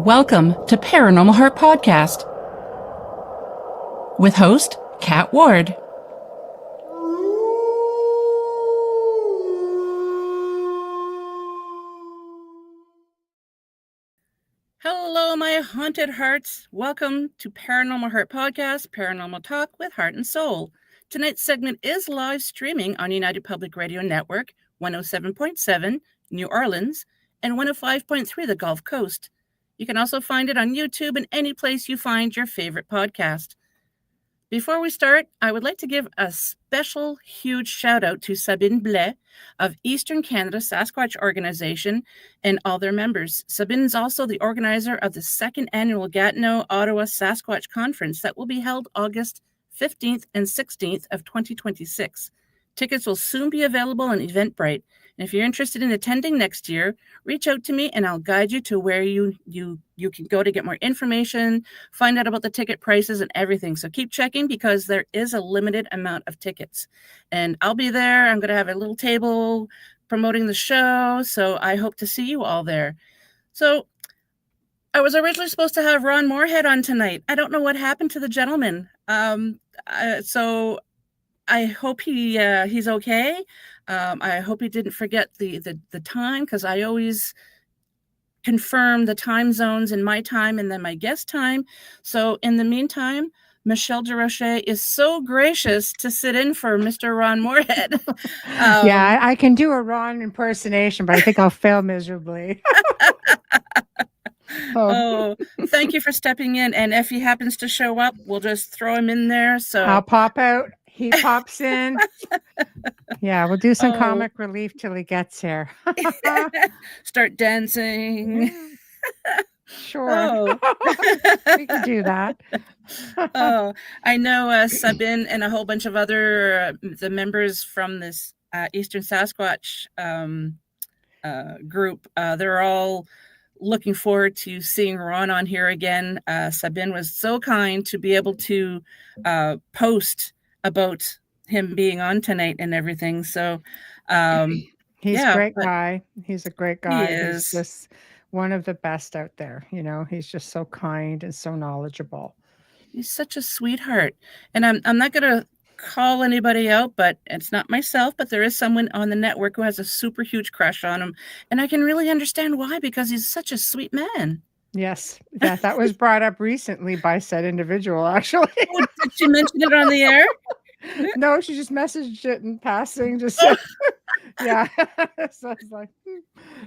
Welcome to Paranormal Heart Podcast with host Kat Ward. Hello, my haunted hearts. Welcome to Paranormal Heart Podcast, Paranormal Talk with Heart and Soul. Tonight's segment is live streaming on United Public Radio Network, 107.7 New Orleans and 105.3 the Gulf Coast. You can also find it on YouTube and any place you find your favorite podcast. Before we start, I would like to give a special huge shout out to Sabine Blais of Eastern Canada Sasquatch Organization and all their members. Sabine is also the organizer of the second annual Gatineau, Ottawa Sasquatch Conference that will be held August 15th and 16th of 2026. Tickets will soon be available on Eventbrite. And if you're interested in attending next year, reach out to me and I'll guide you to where you can go to get more information, find out about the ticket prices and everything. So keep checking because there is a limited amount of tickets. And I'll be there. I'm going to have a little table promoting the show. So I hope to see you all there. So I was originally supposed to have Ron Morehead on tonight. I don't know what happened to the gentleman. So I hope he's okay. I hope he didn't forget the time because I always confirm the time zones in my time and then my guest time. So in the meantime, Michelle Desrochers is so gracious to sit in for Mr. Ron Morehead. Yeah, I can do a Ron impersonation, but I think I'll fail miserably. Oh, thank you for stepping in. And if he happens to show up, we'll just throw him in there. So I'll pop out. He pops in. Yeah, we'll do some comic relief till he gets here. Start dancing. Sure. We can do that. I know Sabine and a whole bunch of other the members from this Eastern Sasquatch group. They're all looking forward to seeing Ron on here again. Sabine was so kind to be able to post about him being on tonight and everything. So he's a great guy. He's a great guy. He's just one of the best out there. You know, he's just so kind and so knowledgeable. He's such a sweetheart. And I'm not going to call anybody out, but it's not myself, but there is someone on the network who has a super huge crush on him. And I can really understand why, because he's such a sweet man. Yes, that was brought up recently by said individual, actually. Oh, did she mention it on the air? No, she just messaged it in passing. Just yeah. So I was like,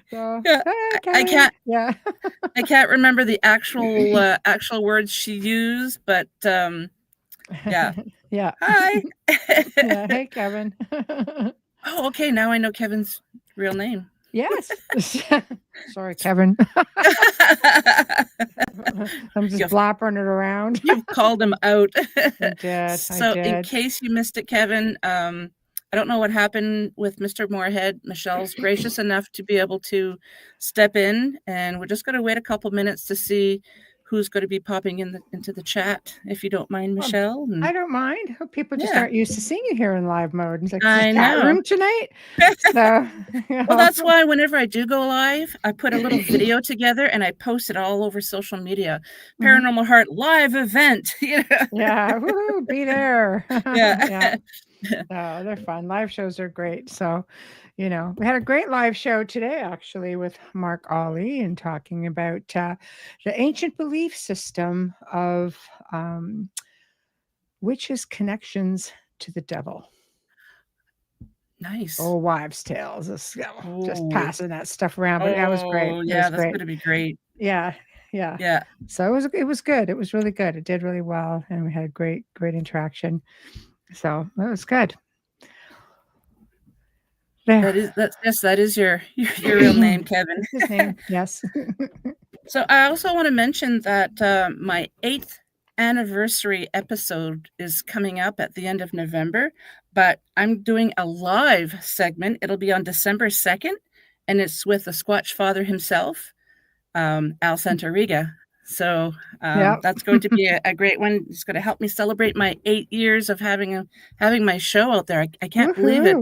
so, yeah, okay. I can't. Yeah, I can't remember the actual words she used, but yeah. Yeah. Hi. Yeah. Hey, Kevin. Oh, okay. Now I know Kevin's real name. Yes. Sorry, Kevin. I'm just blappering it around. You've called him out. I did. So in case you missed it, Kevin, I don't know what happened with Mr. Morehead. Michelle's gracious enough to be able to step in, and we're just going to wait a couple minutes to see who's going to be popping into the chat, if you don't mind, Michelle. I don't mind. People just aren't used to seeing you here in live mode. It's like, I chat know. room tonight. So, Well, that's why whenever I do go live, I put a little video together and I post it all over social media. Paranormal Heart live event. Yeah, woo, be there. Yeah. Oh, they're fun. Live shows are great. So, we had a great live show today, actually, with Mark Ollie and talking about the ancient belief system of witches' connections to the devil. Nice. Oh, wives' tales. Just passing that stuff around. But that was great. Yeah, that's going to be great. Yeah. So it was good. It was really good. It did really well, and we had a great interaction. So that was good. That is your real name, Kevin. His name, yes. So I also want to mention that my 8th anniversary episode is coming up at the end of November, but I'm doing a live segment. It'll be on December 2nd, and it's with the Squatch Father himself, Al Santoriga. So that's going to be a great one. It's going to help me celebrate my 8 years of having my show out there. I can't believe it.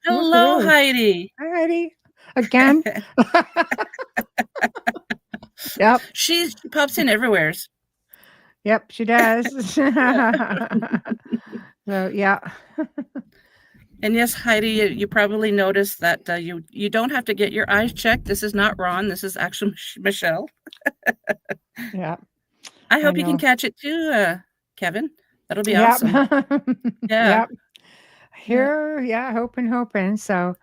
Hello, Heidi. Hi, Heidi. Again. Yep. She pops in everywheres. Yep, she does. Yeah. So, yeah. And yes, Heidi, you probably noticed that you don't have to get your eyes checked. This is not Ron. This is actually Michelle. Yeah, I I hope you can know. catch it too, Kevin. That'll be Yep. awesome. Yeah. Yep. Yeah. Here, yeah, hoping. So,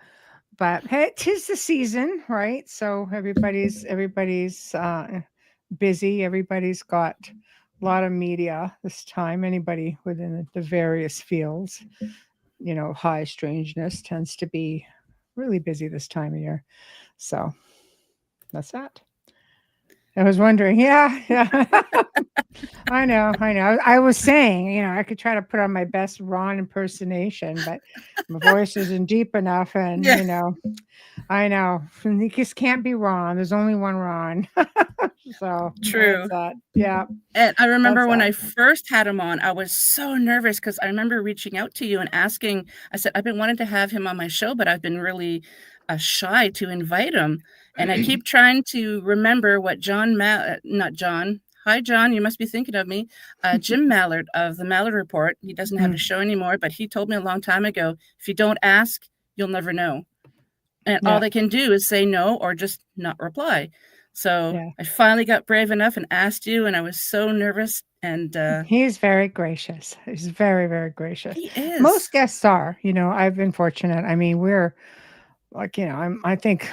but hey, 'tis the season, right? So everybody's busy. Everybody's got a lot of media this time. Anybody within the various fields, high strangeness tends to be really busy this time of year. So that's that. I was wondering, yeah. I know. I was saying, I could try to put on my best Ron impersonation, but my voice isn't deep enough, and Yeah. I know. You just can't be Ron. There's only one Ron. So that's True. that. Yeah, And I that's remember when that. I first had him on, I was so nervous because I remember reaching out to you and asking. I said, I've been wanting to have him on my show, but I've been really shy to invite him. And I keep trying to remember what not John. Hi, John. You must be thinking of me. Jim Mallard of the Mallard Report. He doesn't have a Mm, show anymore, but he told me a long time ago, if you don't ask, you'll never know. And all yeah, they can do is say no or just not reply. So yeah. I finally got brave enough and asked you, and I was so nervous. And He's very gracious. He's very, very gracious. he is. Most guests are. I've been fortunate. I mean, we're like, I think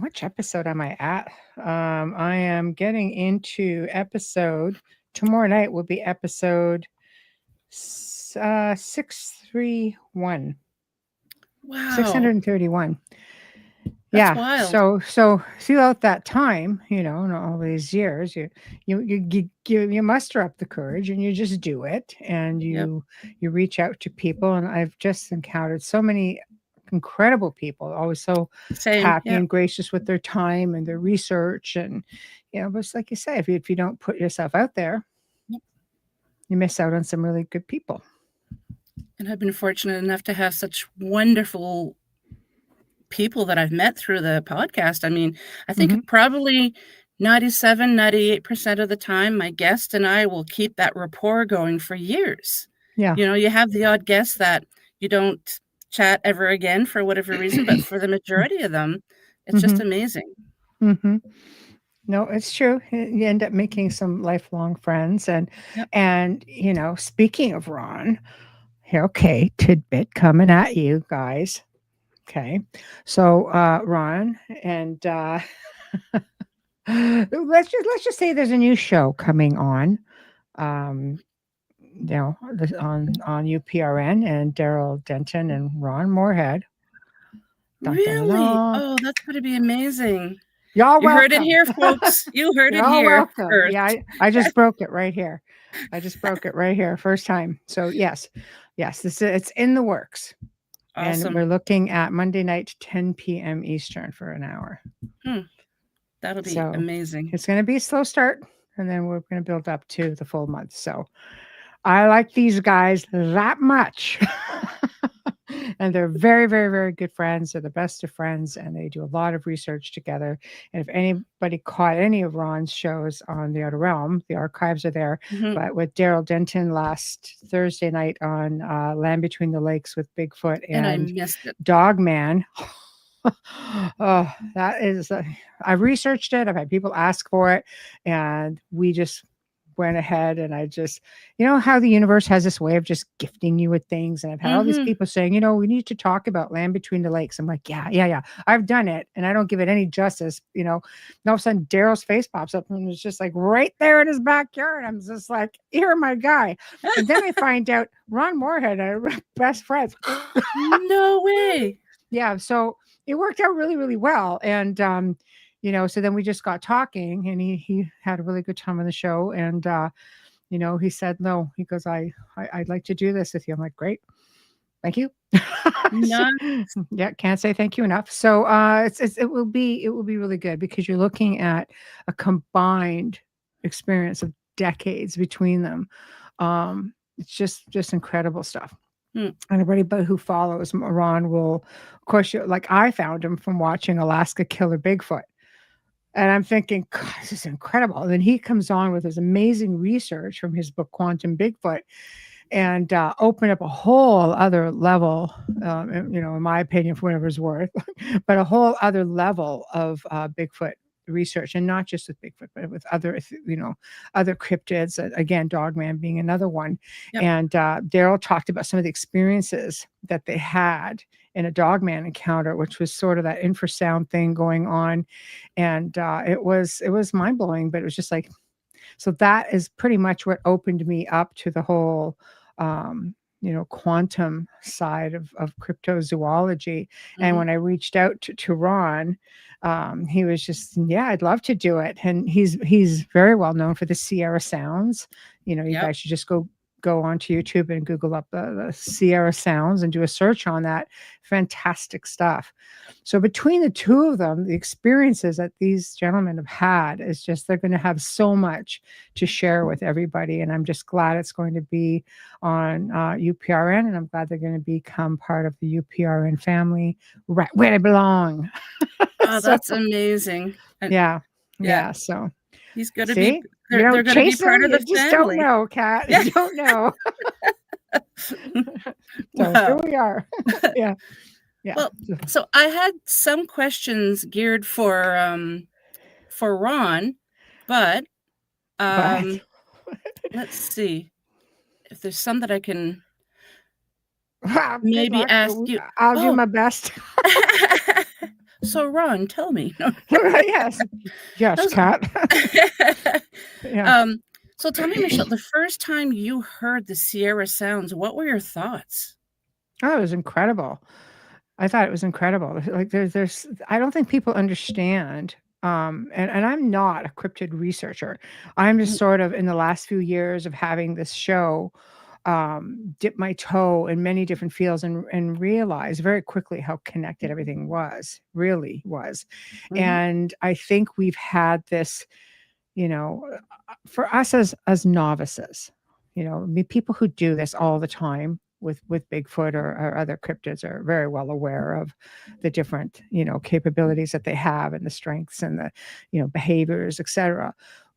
which episode am I at? I am getting into episode tomorrow night will be episode 631. Wow. 631. That's Yeah. wild. So throughout that time, and all these years, you muster up the courage and you just do it, and Yep. you reach out to people, and I've just encountered so many incredible people, always so Same. happy Yep. and gracious with their time and their research, and but it's like you say, if you don't put yourself out there, Yep. you miss out on some really good people. And I've been fortunate enough to have such wonderful people that I've met through the podcast. I mean, I think Hmm. probably 98% of the time, my guest and I will keep that rapport going for years. Yeah. You have the odd guest that you don't chat ever again for whatever reason, but for the majority of them, it's just Hmm. amazing. Hmm. No, it's true. You end up making some lifelong friends, and Yep. speaking of Ron, here, okay, tidbit coming at you guys. Okay, so Ron, and let's just say there's a new show coming on. Um, on UPRN, and Daryl Denton and Ron Morehead. Dun, dun, dun, Really? dun. Oh, that's gonna be amazing. Y'all You heard it welcome. here, folks. You heard You're it all here welcome. first. Yeah, I just broke it right here. I just broke it right here, first time. So yes, it's in the works, and Awesome. we're looking at Monday night, 10 p.m. Eastern for an hour. Hmm, that'll be So amazing. it's going to be a slow start, and then we're going to build up to the full month. So I like these guys that much. And they're very, very, very good friends. They're the best of friends, and they do a lot of research together. And if anybody caught any of Ron's shows on the Outer Realm, the archives are there. Mhm. But with Daryl Denton last Thursday night on Land Between the Lakes with Bigfoot And I and missed it. Dogman. Oh, that is, I've researched it. I've had people ask for it, and we just went ahead, and I just, how the universe has this way of just gifting you with things. And I've had all these Mhm. people saying, we need to talk about Land Between the Lakes. I'm like, yeah. I've done it, and I don't give it any justice. And all of a sudden Daryl's face pops up, and it's just like right there in his backyard. I'm just like, you're my guy. And then I find out Ron Morehead are best friends. No way. Yeah, so it worked out really, really well, and so then we just got talking, and he had a really good time on the show, and he said no. He goes, I'd like to do this with you. I'm like, great, thank you. So, None. yeah, can't say thank you enough. So it will be really good, because you're looking at a combined experience of decades between them. It's just incredible stuff. Hmm. Anybody but who follows Ron will, of course, like I found him from watching Alaska Killer Bigfoot. And I'm thinking, God, this is incredible. And then he comes on with his amazing research from his book, Quantum Bigfoot, and open up a whole other level, in my opinion, for whatever it's worth, but a whole other level of Bigfoot research, and not just with Bigfoot, but with other, other cryptids. Again, Dogman being another one. Yep. And Daryl talked about some of the experiences that they had in a Dogman encounter, which was sort of that infrasound thing going on, and it was mind blowing. But it was just like, so that is pretty much what opened me up to the whole, quantum side of cryptozoology. And Mhm. when I reached out to Ron, he was just, yeah, I'd love to do it. And he's very well known for the Sierra Sounds. You Yep. guys should just go onto YouTube and Google up the Sierra Sounds and do a search on that. Fantastic stuff. So between the two of them, the experiences that these gentlemen have had is just, they're going to have so much to share with everybody. And I'm just glad it's going to be on UPRN, and I'm glad they're going to become part of the UPRN family, right where they belong. Oh, So that's amazing. And yeah, yeah, yeah. So he's going to be see, you they're don't going to be chase part them, of you the just don't family. know, Kat. Yeah. You don't know. So here Wow. we are. Yeah, yeah. Well, so I had some questions geared for Ron, but But let's see if there's some that I can wow, good maybe luck. ask you. I'll do Oh, my best. so Ron, tell me. Yes, yes, How's- Kat. Yeah. um, so tell me, Michelle, the first time you heard the Sierra Sounds, what were your thoughts? Oh, it was incredible. I thought it was incredible. Like there's I don't think people understand. And I'm not a cryptid researcher. I'm just Mhm, sort of, in the last few years of having this show, dip my toe in many different fields, and realize very quickly how connected everything really was. mhm, And I think we've had this, for us as novices, I mean, people who do this all the time with Bigfoot or other cryptids are very well aware of the different, capabilities that they have, and the strengths, and the, behaviors, etc.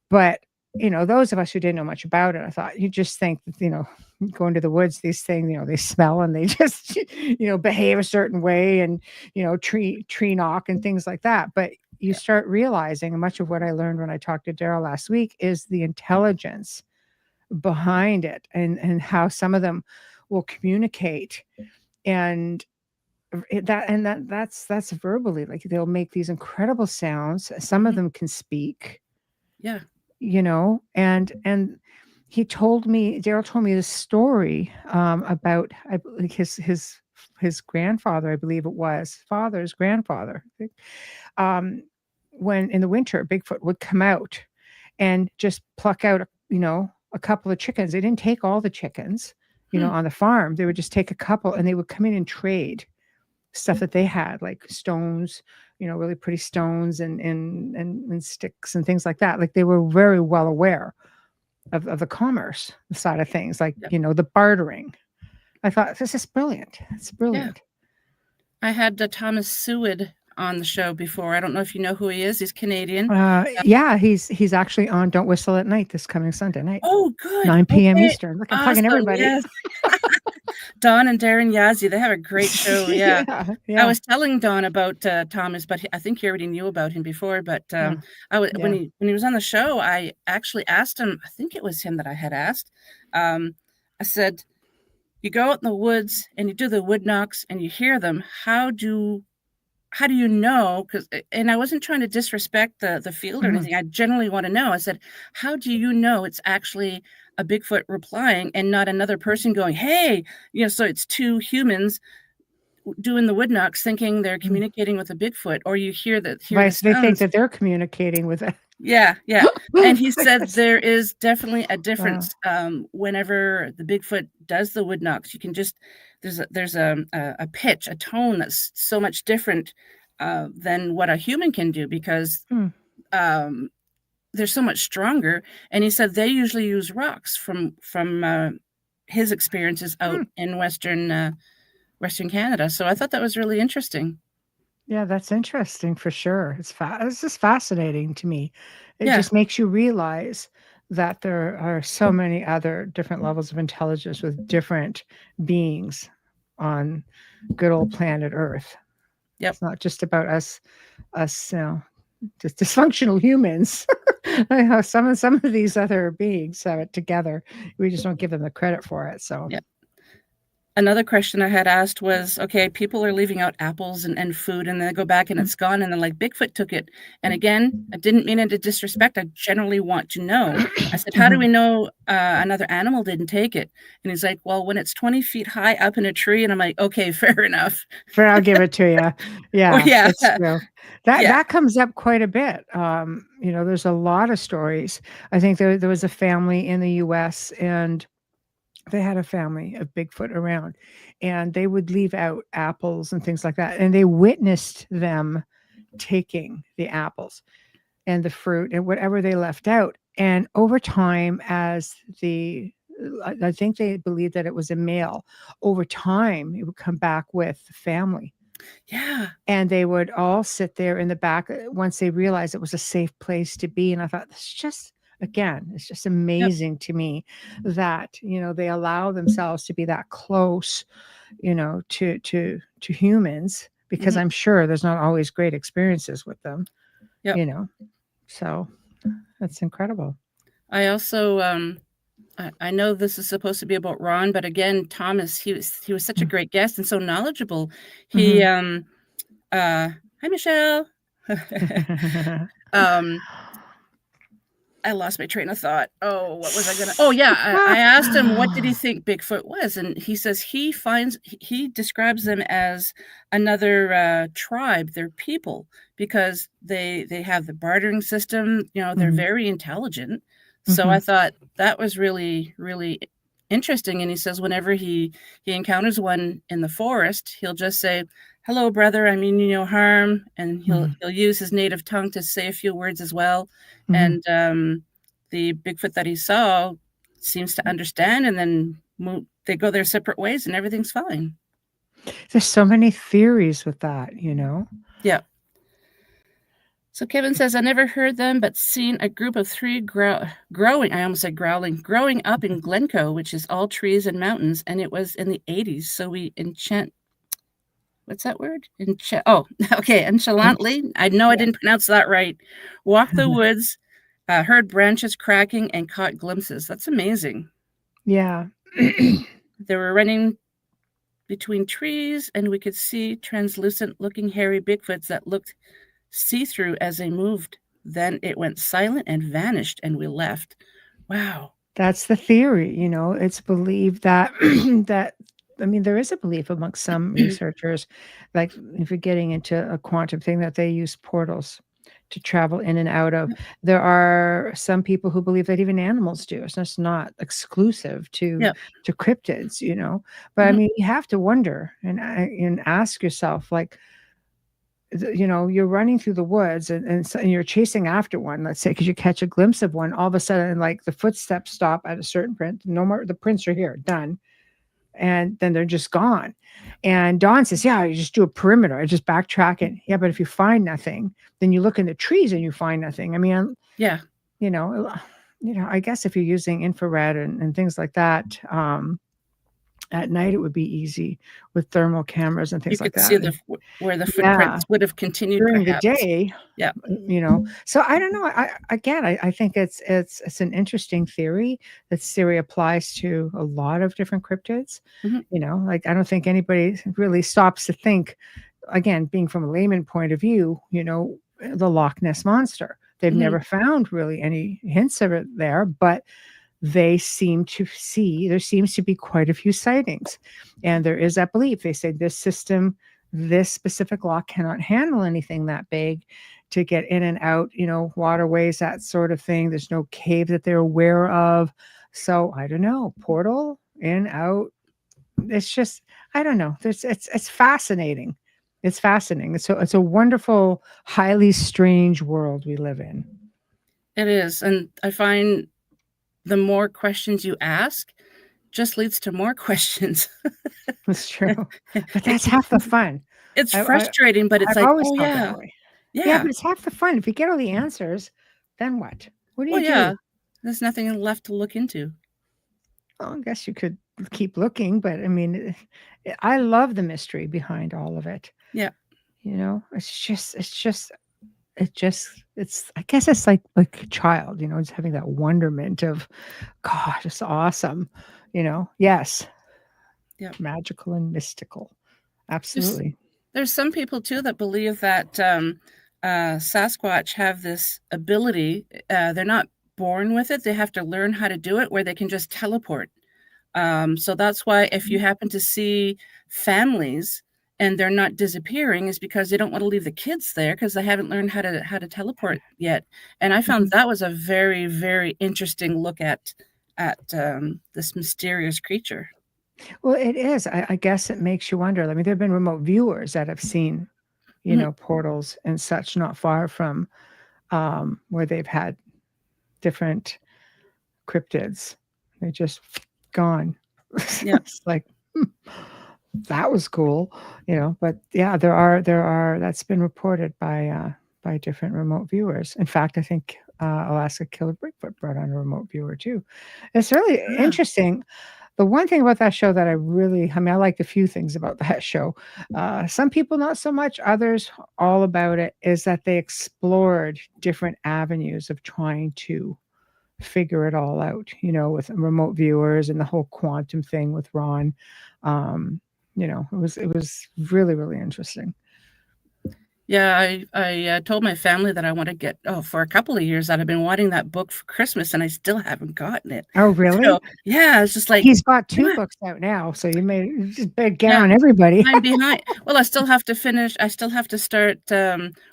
But those of us who didn't know much about it, I thought, you just think that, going to the woods, these things, they smell, and they just, behave a certain way, and tree knock and things like that. But you yeah, start realizing, and much of what I learned when I talked to Daryl last week, is the intelligence behind it, and how some of them will communicate. And that's verbally, like, they'll make these incredible sounds. Some of mhm, them can speak, yeah, and Daryl told me this story, about, like, his grandfather, I believe it was father's grandfather, I think, um, when in the winter Bigfoot would come out and just pluck out, a couple of chickens. They didn't take all the chickens, hmm, on the farm. They would just take a couple, and they would come in and trade stuff that they had, like stones, really pretty stones, and sticks and things like that. Like, they were very well aware of the commerce side of things, like, yeah, the bartering. I thought, this is brilliant. It's yeah. brilliant. I had Thomas Seward on the show before. I don't know if you know who he is. He's Canadian. Yeah, he's actually on Don't Whistle at Night this coming Sunday night, Oh, good. 9 p.m. Okay. Eastern. Look, I'm plugging Awesome. everybody. Yes. Don and Darren Yazzie, they have a great show. Yeah. Yeah, I yeah, was telling Don about Thomas, but I think he already knew about him before. But yeah, when yeah. he was on the show, I actually asked him. I think it was him that I had asked. I said, "You go out in the woods and you do the wood knocks and you hear them. How do you know?" Because and I wasn't trying to disrespect the field or Mhm. anything. I generally want to know. I said, "How do you know it's actually a Bigfoot replying and not another person going, hey?" So it's two humans doing the wood knocks, thinking they're Mm. communicating with a Bigfoot, or you hear the Right, so they think sounds. that they're communicating with it. Yeah, yeah. And he said Yes. there is definitely a Wow. difference whenever the Bigfoot does the wood knocks. You can just there's a pitch, a tone that's so much different than what a human can do because Hmm. um, they're so much stronger. And he said they usually use rocks from his experiences Hmm. out in Western Canada. So I thought that was really interesting. Yeah, that's interesting for sure. It's just fascinating to me. It Yeah. just makes you realize that there are so many other different levels of intelligence with different beings on good old planet Earth. Yep. It's not just about us, just dysfunctional humans. I know some of these other beings have it together. We just don't give them the credit for it. So Yep. Another question I had asked was, okay, people are leaving out apples and food, and then they go back and it's gone, and then like Bigfoot took it. And again, I didn't mean it to disrespect. I generally want to know. I said, how do we Mhm. know another animal didn't take it? And he's like, well, when it's 20 feet high up in a tree. And I'm like, okay, fair enough. Fair, I'll give it to you. Oh, Yeah, yeah. it's true. That Yeah. that comes up quite a bit. There's a lot of stories. I think there was a family in the US, and they had a family of Bigfoot around, and they would leave out apples and things like that, and they witnessed them taking the apples and the fruit and whatever they left out. And over time, as I think they believed that it was a male, over time, it would come back with the family. Yeah. And they would all sit there in the back once they realized it was a safe place to be. And I thought, this is just, again, it's just Yep. amazing to me that, they allow themselves to be that close, to humans, because Hmm. I'm sure there's not always great experiences with them, Yep. you know. So that's incredible. I also I know this is supposed to be about Ron, but again, Thomas, he was such a great guest and so knowledgeable. He Mhm. hi Michelle. um I lost my train of thought. Oh, what was I gonna? Oh, yeah. I asked him what did he think Bigfoot was, and he says he describes them as another tribe. They're people because they have the bartering system. They're Mhm. very intelligent. So I Mhm. thought that was really interesting. And he says whenever he encounters one in the forest, he'll just say, "Hello, brother. I mean you no harm," and he'll Mhm. he'll use his native tongue to say a few words as well. Mhm. And the Bigfoot that he saw seems to understand, and then they go their separate ways, and everything's fine. There's so many theories with that. Yeah. So Kevin says, I never heard them, but seen a group of three growing, I almost said growling, growing up in Glencoe, which is all trees and mountains, and it was in the 80s. So we what's that word? Oh, okay, nonchalantly, I know I Yeah. didn't pronounce that right. Walked the woods, heard branches cracking, and caught glimpses. That's amazing. Yeah. They were running between trees, and we could see translucent looking hairy Bigfoots that looked see through as they moved. Then it went silent and vanished, and we left. Wow. That's the theory. It's believed that that I mean, there is a belief amongst some researchers, like if you're getting into a quantum thing, that they use portals to travel in and out of. There are some people who believe that even animals do. It's just not exclusive to Yep. cryptids. But I Mhm. mean, you have to wonder and ask yourself, like, you're running through the woods, and you're chasing after one, let's say, because you catch a glimpse of one. All of a sudden, like, the footsteps stop at a certain print. No more, the prints are here, done. And then they're just gone. And Dawn says, yeah, you just do a perimeter. I just backtrack it. Yeah, but if you find nothing, then you look in the trees and you find nothing. I mean, Yeah. you know, I guess if you're using infrared and things like that, at night it would be easy with thermal cameras and You things like could see that. And where the yeah, footprints would have continued, during the perhaps. day, Yeah. so I don't know. I think it's an interesting theory. That theory applies to a lot of different cryptids. Mhm. Like, I don't think anybody really stops to think, again, being from a layman point of view, the Loch Ness monster. They've Mhm. never found really any hints of it there, but there seems to be quite a few sightings. And there is that belief. They say this system, this specific lock cannot handle anything that big to get in and out, waterways, that sort of thing. There's no cave that they're aware of. So I don't know, portal in, out. It's just, I don't know. It's fascinating. It's fascinating. It's a wonderful, highly strange world we live in. It is. And I find the more questions you ask just leads to more questions. It's true. But It that's can half the fun. It's I frustrating, but it's I've like, always "Oh, felt that yeah. way. Yeah, Yeah. but it's half the fun. If you get all the answers, then what? What do Well, you do? yeah. There's nothing left to look into." Well, I guess you could keep looking, but I mean, I love the mystery behind all of it. Yeah. You know, it's I guess it's like a child, just having that wonderment of, gosh, it's awesome. Yes, Yeah. magical and mystical. There's Absolutely. there's some people too that believe that, Sasquatch have this ability, they're not born with it, they have to learn how to do it where they can just teleport. So that's why if you happen to see families and they're not disappearing is because they don't wanna leave the kids there because they haven't learned how to teleport yet. And I found Mhm. that was a very, very interesting look at, this mysterious creature. Well, it is. I guess it makes you wonder. I mean, there have been remote viewers that have seen, Mhm. portals and such not far from where they've had different cryptids. They just gone. Yeah. It's like, "Hmm, that was cool," but yeah, there are that's been reported by different remote viewers. In fact, I think, Alaska Killer Bigfoot brought on a remote viewer too. It's really Ah, interesting. The one thing about that show that I mean, I liked a few things about that show. Some people not so much, others all about it, is that they explored different avenues of trying to figure it all out, with remote viewers and the whole quantum thing with Ron. Um, it was really, really interesting. yeah, I told my family that I wanna get for a couple of years that I've been wanting that book for Christmas, and I still haven't gotten it. Oh, So, really? yeah, it's just like, He's got "Come 2 on." books out now, so you may just better get Yeah, on everybody. I'm behind. Well, I still have to start,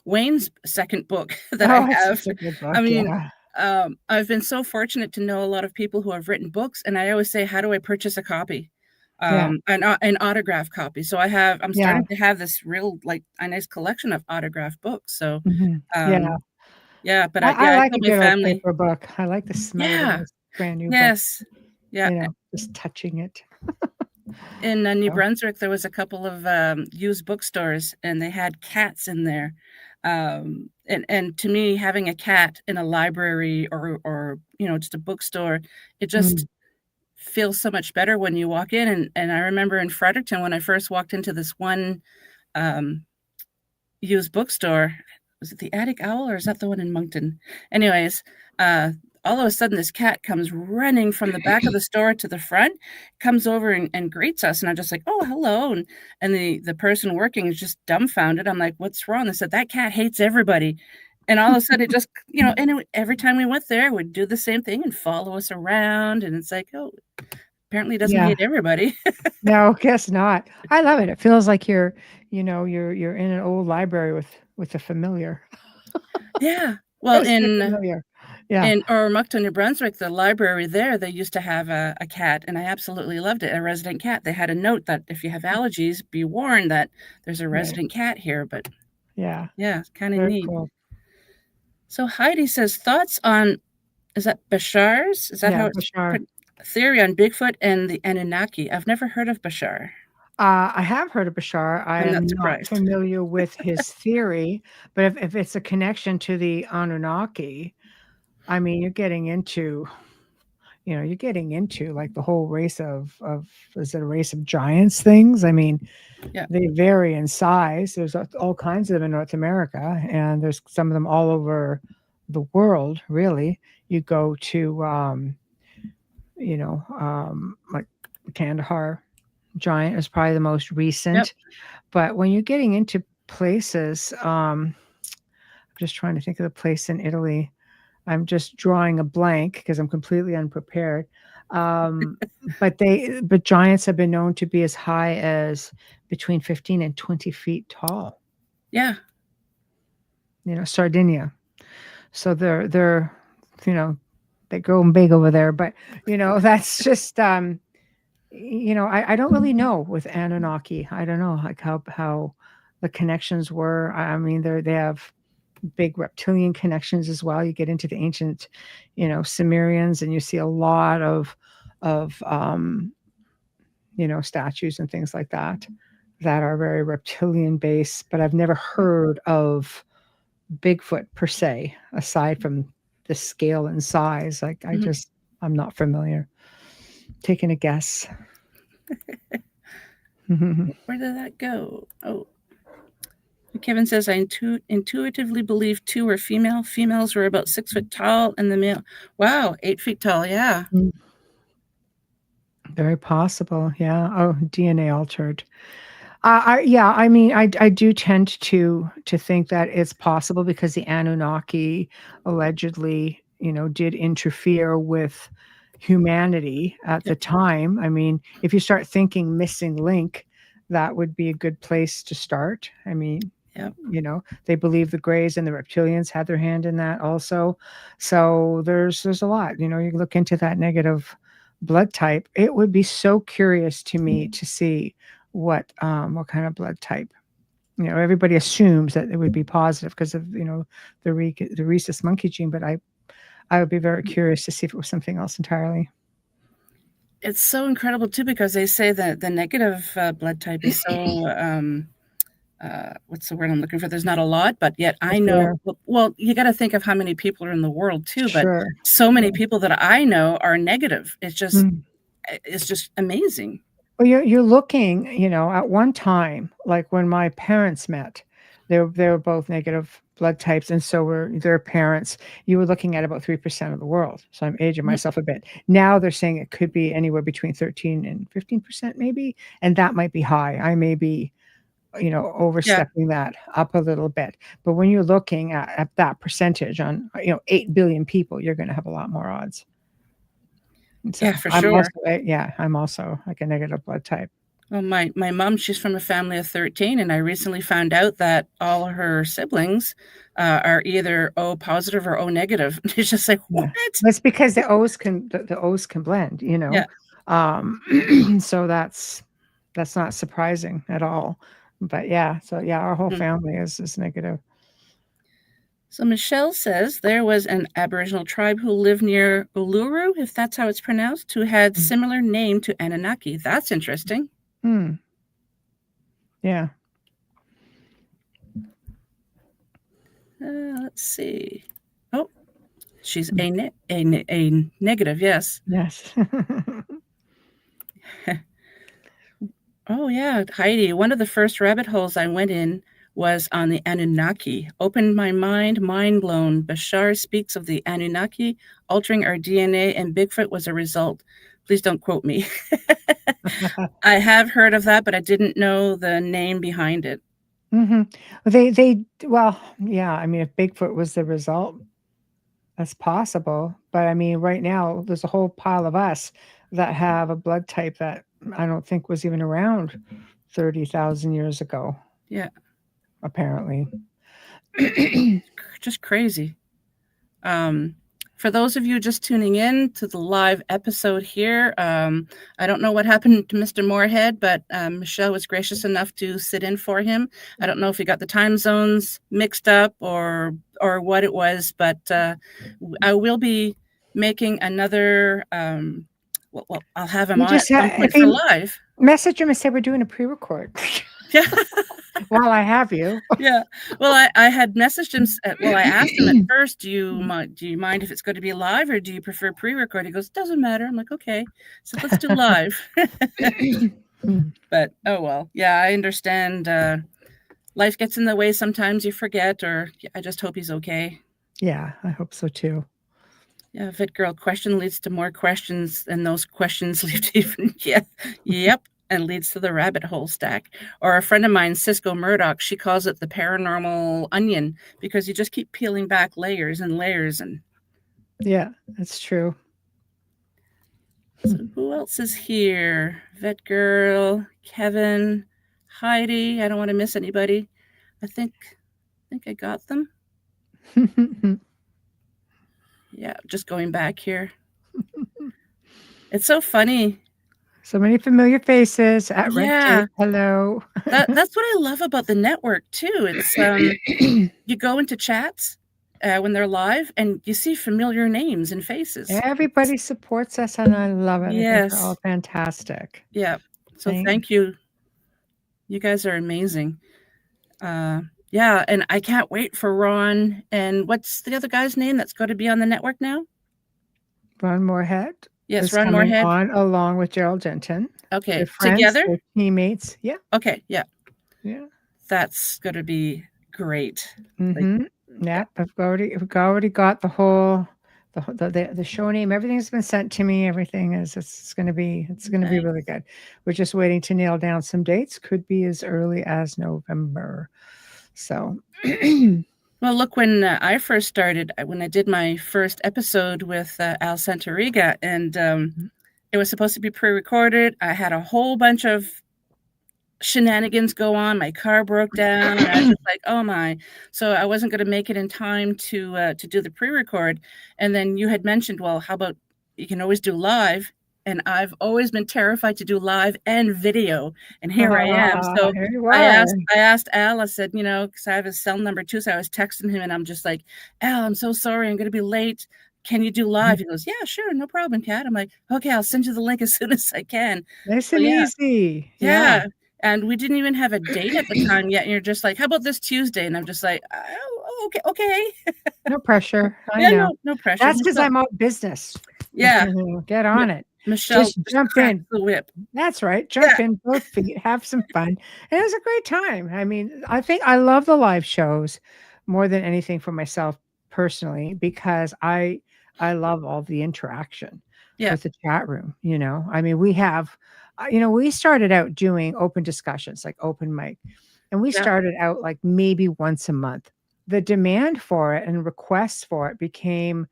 Wayne's 2nd book that I Oh, it's have. such a good I book, mean, yeah. I've been so fortunate to know a lot of people who have written books, and I always say, "How do I purchase a copy?" Yeah, An autographed copy. So I'm yeah, starting to have this real, like, a nice collection of autographed books. So, mhm, yeah. um, yeah, but I I like a told my good old family. paper book. I like the smell of a Yeah, nice brand new book, yes. Yeah, just touching it. in, New So Brunswick, there was a couple of, used bookstores, and they had cats in there. And to me, having a cat in a library or just a bookstore, it just mm, feels so much better when you walk in, and I remember in Fredericton when I first walked into this one, um used bookstore. Was it the Attic Owl or is that the one in Moncton? Anyways, uh, all of a sudden this cat comes running from the back of the store to the front, comes over and greets us, and I'm just like, "Oh, hello," and the person working is just dumbfounded. I'm like, "What's wrong?" They said, "That cat hates everybody." And all of a sudden it just, and every time we went there, it would do the same thing and follow us around, and it's like, "Oh, apparently it doesn't yeah. hate everybody." No, guess not. I love it. It feels like you're in an old library with a familiar. Yeah. Well, It's a familiar. Yeah, in Oromocto, New Brunswick, the library there, they used to have a cat, and I absolutely loved it, a resident cat. They had a note that if you have allergies, be warned that there's a right. resident cat here, but Yeah, yeah, kinda very neat. cool. So Heidi says, "Thoughts on" is that Bashar's? Is that Yeah, how it's Bashar. theory on Bigfoot and the Anunnaki. I've never heard of Bashar. I have heard of Bashar. I I'm not am not surprised. familiar with his theory, but if it's a connection to the Anunnaki, I mean, you're getting into like the whole race of is it a race of giants things? I mean, Yeah, they vary in size. There's all kinds of them in North America, and there's some of them all over the world, really. You go to, like Kandahar giant is probably the most yep, recent. But when you're getting into places, I'm just trying to think of the place in Italy. I'm just drawing a blank because I'm completely unprepared. Um, but giants have been known to be as high as between 15 and 20 feet tall. yeah, Sardinia. So they're you know they grow 'em big over there. But that's just I don't really know with Anunnaki. I don't know like how the connections were. I mean they have big reptilian connections as well. You get into the ancient, Sumerians, and you see a lot of statues and things like that. that are very reptilian based, but I've never Yeah. heard of Bigfoot per se, aside from the scale and size. Like Mhm. I'm not familiar. Taking a guess. Where did that go? Oh, Kevin says, I intuitively believe two were female. Females were about 6 foot tall, and the male, wow, 8 feet tall. Yeah. Mm, very possible. Yeah. Oh, DNA altered. Yeah, I mean, I do tend to think that it's possible because the Anunnaki allegedly, did interfere with humanity at the Yep. time. I mean, if you start thinking missing link, that would be a good place to start. I mean, Yep. they believe the Greys and the reptilians had their hand in that also. So there's a lot. You look into that negative blood type. It would be so curious to me to see what kind of blood type. Everybody assumes that it would be positive because of the rhesus monkey gene, but I would be very curious to see if it was something else entirely. It's so incredible too because they say that the negative blood type is so what's the word I'm looking for? There's not a lot, but yet I It's know. rare. Well, you got to think of how many people are in the world too. But Sure. so many Yeah. people that I know are negative. Mm. It's just amazing. Well, you're looking, at one time, like when my parents met, they were both negative blood types, and so were their parents. You were looking at about 3% of the world. So I'm aging Mhm. myself a bit. Now they're saying it could be anywhere between 13 and 15%, maybe, and that might be high. I may be, Yeah, overstepping that up a little bit. But when you're looking at that percentage on, 8 billion people, you're going to have a lot more odds. And so yeah, for sure. I'm also like a negative blood type. Well, my mom, she's from a family of 13, and I recently found out that all her siblings are either O positive or O negative. It's just like Yeah. what? That's because the O's can blend, Yeah. so that's not surprising at all. But yeah, so yeah, our whole Mhm. family is negative. So Michelle says there was an Aboriginal tribe who lived near Uluru, if that's how it's pronounced, who had Mm. similar name to Anunnaki. That's interesting. Hmm. Yeah. Let's see. Oh, she's Mm. a negative. Yes. Yes. Oh yeah, Heidi. One of the first rabbit holes I went in was on the Anunnaki. Opened my mind, mind blown. Bashar speaks of the Anunnaki altering our DNA, and Bigfoot was a result. Please don't quote me. I have heard of that, but I didn't know the name behind it. Mhm. Well, yeah, I mean, if Bigfoot was the result, that's possible, but I mean, right now, there's a whole pile of us that have a blood type that I don't think was even around 30,000 years ago, Yeah, apparently. just crazy. Um, for those of you just tuning in to the live episode here, I don't know what happened to Mr. Morehead, but Michelle was gracious enough to sit in for him. I don't know if he got the time zones mixed up or what it was, but I will be making another. Well, I'll have him You on at just some if point for you live. message him and say we're doing a pre-record Yeah. while I have you. Yeah. Well, I had messaged him. Well, I asked him at first, do you mind if it's going to be live or do you prefer pre-record? He goes, doesn't matter. I'm like, okay. So let's do live. But oh well. Yeah, I understand. Life gets in the way. Sometimes you forget, or I just hope he's okay. Yeah, I hope so too. Yeah, Fit Girl, question leads to more questions, and those questions lead to even yeah, yep, and leads to the rabbit hole stack. Or a friend of mine, Cisco Murdoch, she calls it the paranormal onion because you just keep peeling back layers and layers. And Yeah, that's true. so, who else is here? Vet Girl, Kevin, Heidi. I don't want to miss anybody. I think I got them. Yeah, just going back here. It's so funny. So many familiar faces at Red Yeah, Tape. Hello. that's what I love about the network too. It's you go into chats when they're live and you see familiar names and faces. Everybody supports us, and I love it. I think they're Yes. all fantastic. Yeah. So Thank thank you. You guys are amazing. Yeah, and I can't wait for Ron. And what's the other guy's name that's going to be on the network now? Ron Morehead Yes, is Ron coming Morehead. on along with Gerald Denton. They're Okay, friends, together? they're teammates. Yeah, Okay, yeah, yeah. that's going to be great. Like, Mm-hmm. yeah, Yeah, we've already got the whole the show name. Everything's been sent to me. Everything is it's gonna be nice. really good. We're just waiting to nail down some dates. Could be as early as November. So Well, look, when I first started, when I did my first episode with Al Santoriga, and it was supposed to be pre-recorded. I had a whole bunch of shenanigans go on. My car broke down, and I was just like, "Oh my!" So I wasn't going to make it in time to do the pre-record. And then you had mentioned, well, how about you can always do live? And I've always been terrified to do live and video, and here I am. So here you I are. asked, I asked Al. I said, because I have his cell number too. So I was texting him, and I'm just like, Al, I'm so sorry, I'm going to be late. Can you do live? He goes, yeah, sure, no problem, Kat. I'm like, okay, I'll send you the link as soon as I can. Nice So and yeah, easy. Yeah. yeah. And we didn't even have a date at the time yet. And you're just like, how about this Tuesday? And I'm just like, oh, okay, okay. No pressure. I Yeah, know. no pressure. That's because I'm all business. Yeah, Get on it. Michelle Just just jump cracked in. the whip. That's right. Yeah, Jump in, both feet, have some fun. And it was a great time. I mean, I think I love the live shows more than anything for myself personally because I love all the interaction yeah, with the chat room, you know. I mean, we have we started out doing open discussions, like open mic, and we yeah. started out like maybe once a month. The demand for it and requests for it became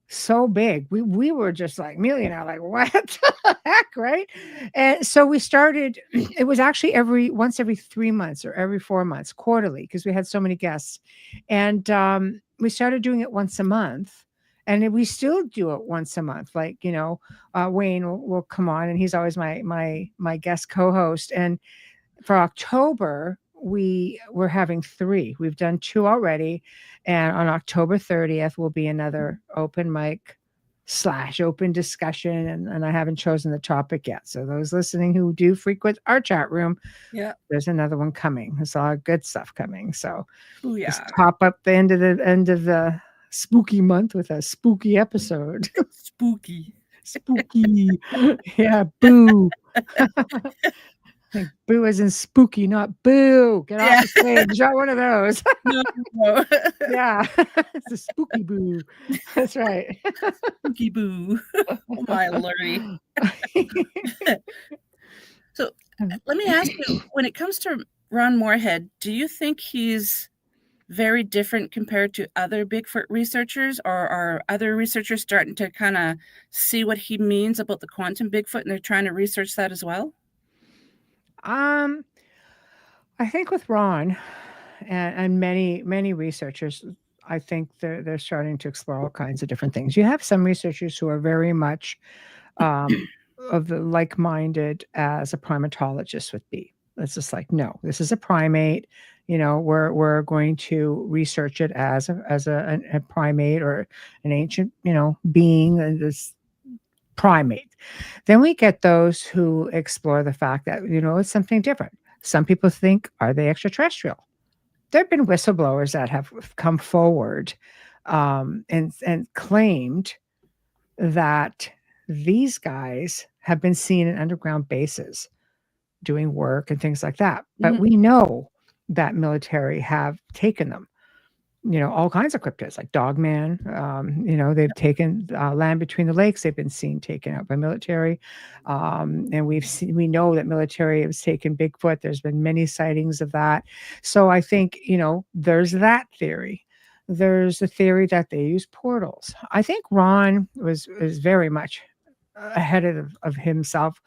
so big. We were just like Amelia and I like, what the heck, right? And so we started, it was actually once every 3 months or every 4 months, quarterly, because we had so many guests. And we started doing it once a month. And we still do it once a month. Like, Wayne will come on and he's always my guest co-host. And for October, we're having 3. We've done 2 already, and on October 30th will be another open mic slash open discussion, and I haven't chosen the topic yet. So those listening who do frequent our chat room, Yeah. there's another one coming. There's a lot of good stuff coming. So Oh just yeah. top up the end of the spooky month with a spooky episode. Spooky. Spooky. Yeah, boo. Like boo as in spooky, not boo. Get off Yeah. the stage. Not one of those. No, no. Yeah. It's a spooky boo. That's right. Spooky boo. Oh my lordy. So let me ask you, when it comes to Ron Morehead, do you think he's very different compared to other Bigfoot researchers, or are other researchers starting to kind of see what he means about the quantum Bigfoot and they're trying to research that as well? um, I think with Ron and many researchers, I think they're starting to explore all kinds of different things. You have some researchers who are very much um, of the like-minded as a primatologist would be. It's just like, no, this is a primate. We're going to research it as a primate or an ancient, being, this primate. Then we get those who explore the fact that, it's something different. Some people think, are they extraterrestrial? There have been whistleblowers that have come forward and claimed that these guys have been seen in underground bases doing work and things like that. But Mhm. we know that military have taken them. All kinds of cryptids like Dogman. They've taken Land Between the Lakes. They've been seen taken out by military, and we know that military has taken Bigfoot. There's been many sightings of that. So I think there's that theory. There's the theory that they use portals. I think Ron was very much ahead of himself,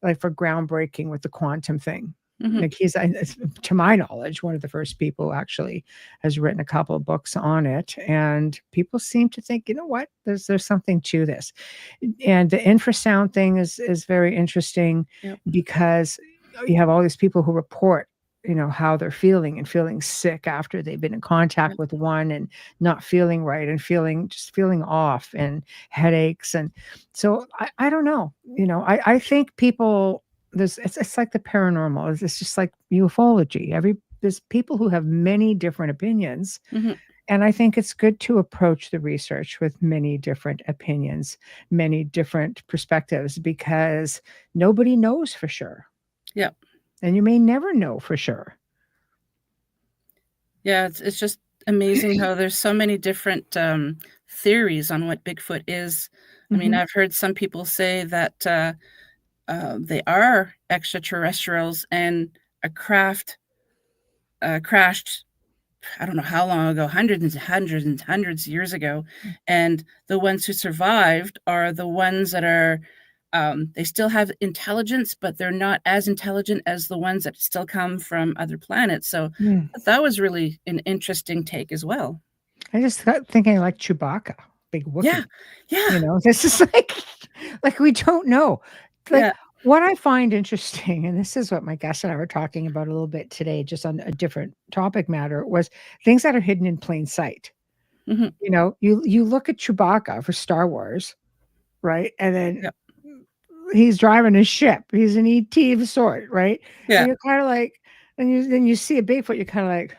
like for groundbreaking with the quantum thing. Mhm. Like to my knowledge, one of the first people who actually has written a couple of books on it, and people seem to think, you know what, there's something to this. And the infrasound thing is very interesting Yep. because you have all these people who report how they're feeling and feeling sick after they've been in contact Yep. with one and not feeling right and feeling off and headaches. And so I don't know. I think people it's like the paranormal. It's just like ufology. There's people who have many different opinions, Mhm. and I think it's good to approach the research with many different opinions, many different perspectives, because nobody knows for sure, Yeah. and you may never know for sure. Yeah, it's just amazing how there's so many different, theories on what Bigfoot is. I mean, Mhm. I've heard some people say that, they are extraterrestrials and a craft, crashed, I don't know how long ago, hundreds and hundreds and hundreds of years ago, and the ones who survived are the ones that are, they still have intelligence, but they're not as intelligent as the ones that still come from other planets, so Mm. that was really an interesting take as well. I just got thinking like Chewbacca, big Yeah, Wookiee. yeah, This is like we don't know. Like yeah, what I find interesting, and this is what my guest and I were talking about a little bit today, just on a different topic matter, was things that are hidden in plain sight. mhm, You look at Chewbacca for Star Wars, right? And then yeah, he's driving a ship. He's an ET of a sort, right? And yeah. you're kind of like, and then you see a Bigfoot, you're kind of like,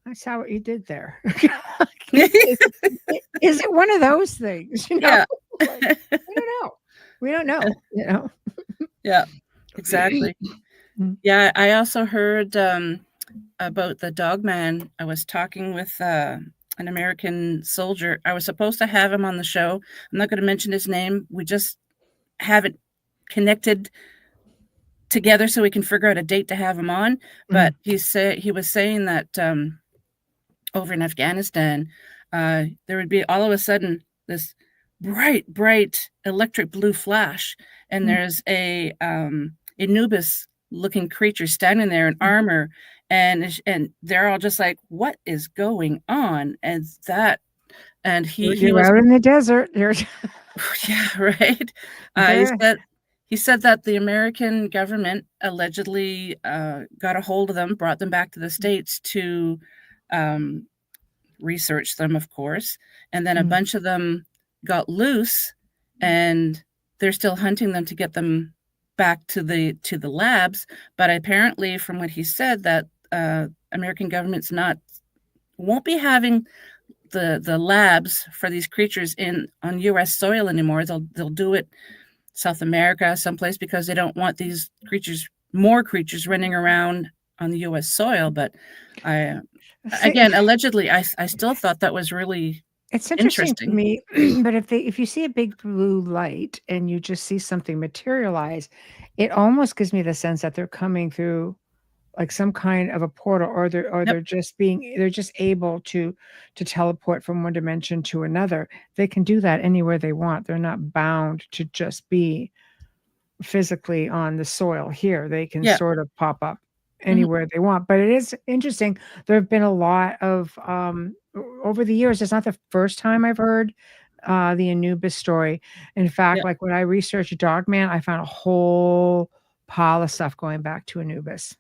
I saw what you did there. Is is it one of those things, Yeah. Like, we don't know. We don't know. Yeah, exactly. Mm, Yeah, I also heard, about the dog man. I was talking with, an American soldier. I was supposed to have him on the show. I'm not gonna mention his name. We just haven't connected together so we can figure out a date to have him on, but mhm. he was saying that, over in Afghanistan, there would be all of a sudden this bright, bright electric blue flash, and Mm, there's a Anubis-looking creature standing there in mm. armor, and they're all just like, "What is going on?" And he You're was out in the desert. yeah, right. He There. said that the American government allegedly got a hold of them, brought them back to the states to um, research them, of course, and then a Mm, bunch of them got loose, and they're still hunting them to get them back to the labs. But apparently, from what he said, that American government's not won't be having the labs for these creatures in on U.S. soil anymore. They'll do it South America, someplace, because they don't want these creatures, more creatures, running around on the U.S. soil. But I see, again, allegedly, I still thought that was really it's interesting to interesting. me, but if you see a big blue light and you just see something materialize, it almost gives me the sense that they're coming through like some kind of a portal, or Yep. they're just able to teleport from one dimension to another. They can do that anywhere they want. They're not bound to just be physically on the soil here. They can Yeah. sort of pop up Mhm. anywhere they want. But it is interesting. There have been a lot of over the years. It's not the first time I've heard the Anubis story. In Yeah. fact, like when I researched Dogman, I found a whole pile of stuff going back to Anubis.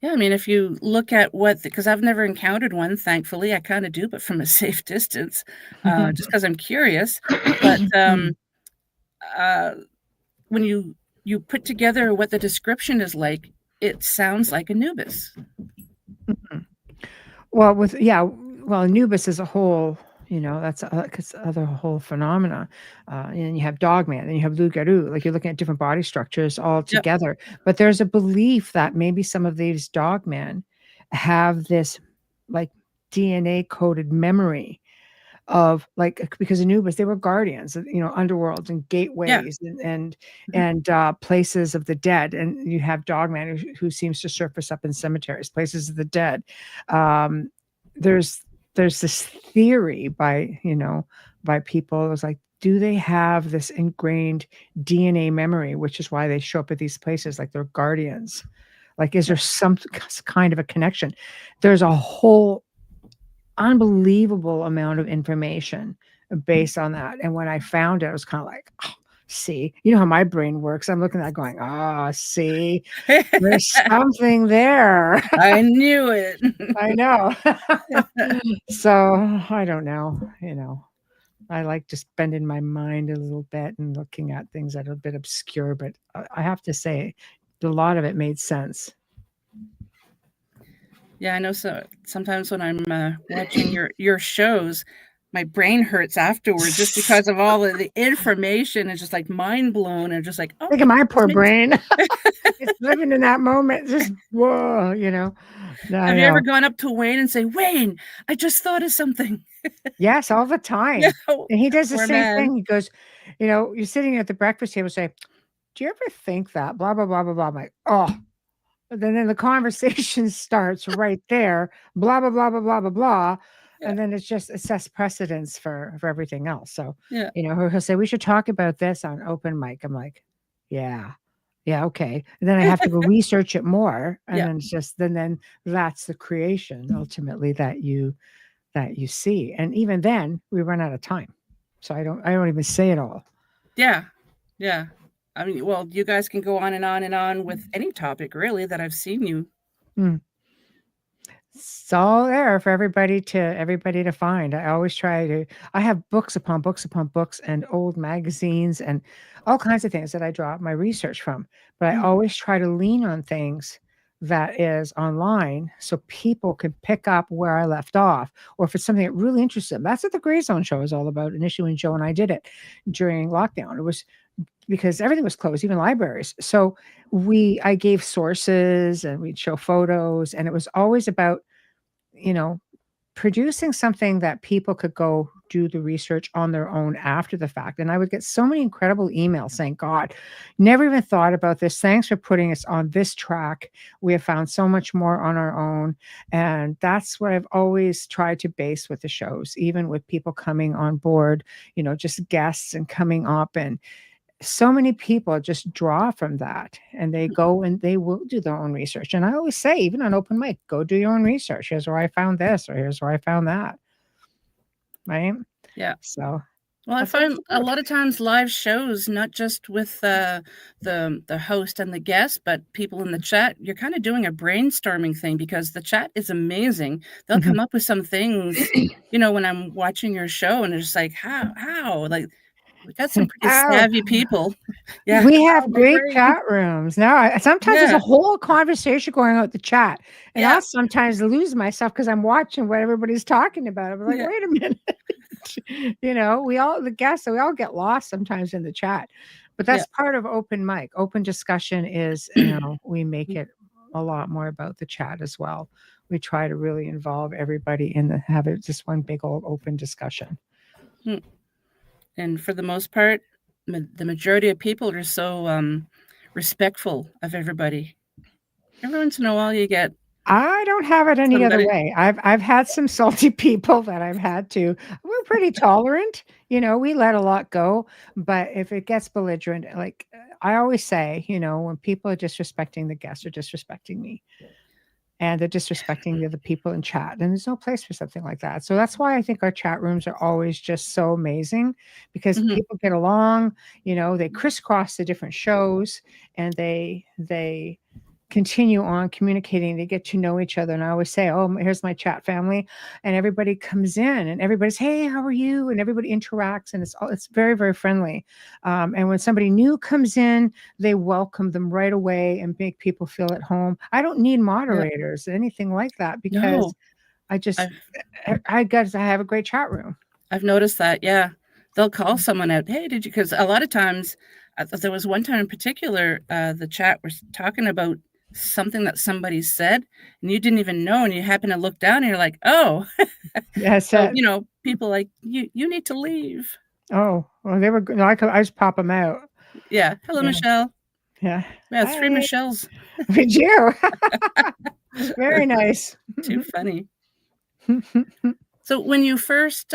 Yeah, I mean, if you look at what, because I've never encountered one, thankfully. I kinda do, but from a safe distance, just because 'cause I'm curious. But, Mm. uh, when you put together what the description is like, it sounds like Anubis. Mhm. Well, well, Anubis as a whole, that's it's other whole phenomena. And you have Dogman, and you have Loup-Garou, like, you're looking at different body structures all Yep. together. But there's a belief that maybe some of these Dogmen have this, like, DNA-coded memory of, like, because Anubis, they were guardians of, underworlds and Yeah. gateways Mhm. places of the dead, and you have Dogman who seems to surface up in cemeteries, places of the dead. Um, there's there's this theory by people. It was like, do they have this ingrained DNA memory, which is why they show up at these places like they're guardians? Like, is Yeah. there some kind of a connection? There's a whole unbelievable amount of information based on that, and when I found it, I was kinda like, "Oh, see?" You know how my brain works. I'm looking at it going, "Ah, see? There's something there." I knew it. I know. So, I don't know, I like just spending my mind a little bit and looking at things that are a bit obscure, but I have to say, a lot of it made sense. Yeah, I know. So sometimes when I'm watching your shows, my brain hurts afterwards just because of all of the information. It's just like mind blown, and just like, oh, Think of my this poor makes. brain. It's living in that moment, just whoa, I Have you ever know. gone up to Wayne and say, Wayne, I just thought of something? Yes, all the Yeah, time. And he does the poor same man. thing. He goes, you're sitting at the breakfast table, say, "Do you ever think that?" Blah blah blah blah blah. I'm like, oh. And then the conversation starts right there. Blah blah blah blah blah blah blah. Yeah, And then it's just assess precedence for everything else. So, yeah, he'll say, "We should talk about this on open mic." I'm like, "Yeah, yeah, okay." And then I have to go research it more, and yeah, then it's just then that's the creation ultimately that you see. And even then, we run out of time. So I don't even say it all. yeah, yeah. I mean, well, you guys can go on and on and on with any topic, really, that I've seen you. Mm. It's all there for everybody to find. I have books upon books upon books and old magazines and all kinds of things that I draw my research from. But I Mm, always try to lean on things that is online so people can pick up where I left off, or if it's something that really interests them. That's what the Gray Zone show is all about. Initially, when Joe and I did it during lockdown, it was because everything was closed, even libraries. So I gave sources and we'd show photos, and it was always about, you know, producing something that people could go do the research on their own after the fact. And I would get so many incredible emails saying, God, never even thought about this. Thanks for putting us on this track. We have found so much more on our own. And that's what I've always tried to base with the shows, even with people coming on board, just guests and coming up. And so many people just draw from that, and they go and they will do their own research. And I always say, even on open mic, go do your own research. Here's where I found this, or here's where I found that. Right. yeah. So Well, I that's what it's find a about. lot of times live shows, not just with the host and the guest, but people in the chat. You're kind of doing a brainstorming thing because the chat is amazing. They'll Mhm. come up with some things, when I'm watching your show, and it's just like, how, like we got some pretty Oh, savvy people. Yeah, we oh, have they're great great. chat rooms now. Sometimes there's a Yeah, whole conversation going on with the chat, and yeah, I'll sometimes lose myself because I'm watching what everybody's talking about. I'm like, yeah, wait a minute. The guests, so we all get lost sometimes in the chat, but yeah. that's part of open mic. Open discussion is, we make it a lot more about the chat as well. We try to really involve everybody have it just one big old open discussion. Hmm. And for the most part, the majority of people are so respectful of everybody. Every once in a while, you get I don't have it any other somebody. way. I've had some salty people that I've had to. We're pretty tolerant, we let a lot go, but if it gets belligerent, like I always say, when people are disrespecting the guests or disrespecting me, and they're disrespecting the other people in chat, and there's no place for something like that. So that's why I think our chat rooms are always just so amazing, because Mhm. people get along, they crisscross the different shows, and they continue on communicating. They get to know each other. And I always say, oh, here's my chat family. And everybody comes in and everybody's, hey, how are you? And everybody interacts, and it's very, very friendly. And when somebody new comes in, they welcome them right away and make people feel at home. I don't need Yeah. moderators, anything like that, because No, I just, I've I have a great chat room. I've noticed that, yeah. They'll call someone out, "Hey, did you?" Because a lot of times, there was one time in particular, the chat was talking about something that somebody said, and you didn't even know, and you happen to look down, and you're like, "Oh." That's So, it. people like, "You need to leave." Oh, well, they were good. No, I just pop them out. Yeah. "Hello, Yeah. Michelle." Yeah. We have 3 Hi. Michelles. Did you? Very nice. Too funny. So when you first,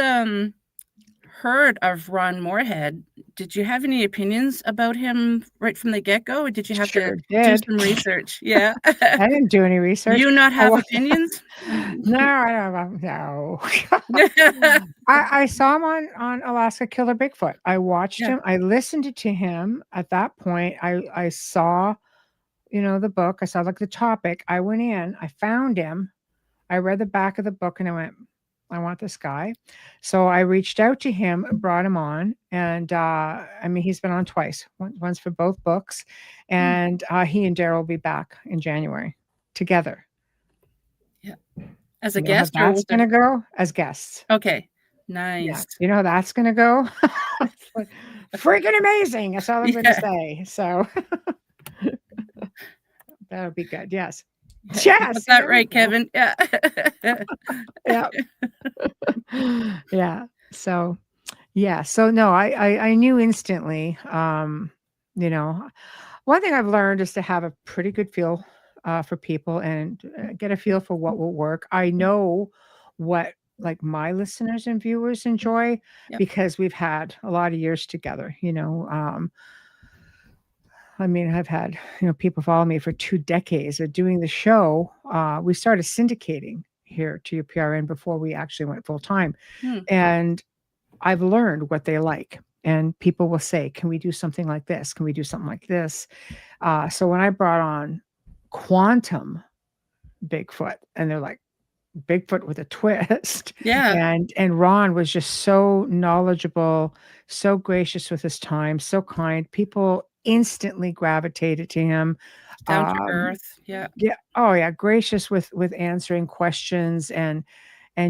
heard of Ron Morehead, did you have any opinions about him right from the get-go, or did you have to Sure do did. some research? Yeah. I didn't do any research. You not I have wa opinions? No, I don't no. I saw him on Alaska Killer Bigfoot. I watched Yeah, him. I listened to him. At that point, I saw, the book. I saw, like, the topic. I went in, I found him. I read the back of the book, and I went, I want this guy. So I reached out to him, brought him on, and I mean, he's been on twice, once for both books, Hmm. and he and Daryl will be back in January together. Yeah. As a You know how guest, or that's was there? gonna go? As guests. Okay. Yeah. Nice. You know how that's gonna go? It's like, freaking amazing. That's all I'm gonna Yeah. say. So that'll be good. Yes. Yeah. You Yes. got See, that there we right, go. Kevin. Yeah. Yeah. Yeah. So yeah. So no, I knew instantly. You know, one thing I've learned is to have a pretty good feel for people and get a feel for what will work. I know what like my listeners and viewers enjoy Yep. because we've had a lot of years together. I mean, I've had people follow me for 2 decades of doing the show. We started syndicating here to UPRN before we actually went full time, Hmm. and I've learned what they like. And people will say, "Can we do something like this? Can we do something like this?" So when I brought on Quantum Bigfoot, and they're like, Bigfoot with a twist. Yeah. And Ron was just so knowledgeable, so gracious with his time, so kind. People instantly gravitated to him. Down to Um, earth. Yeah. yeah, oh yeah, gracious with answering questions, and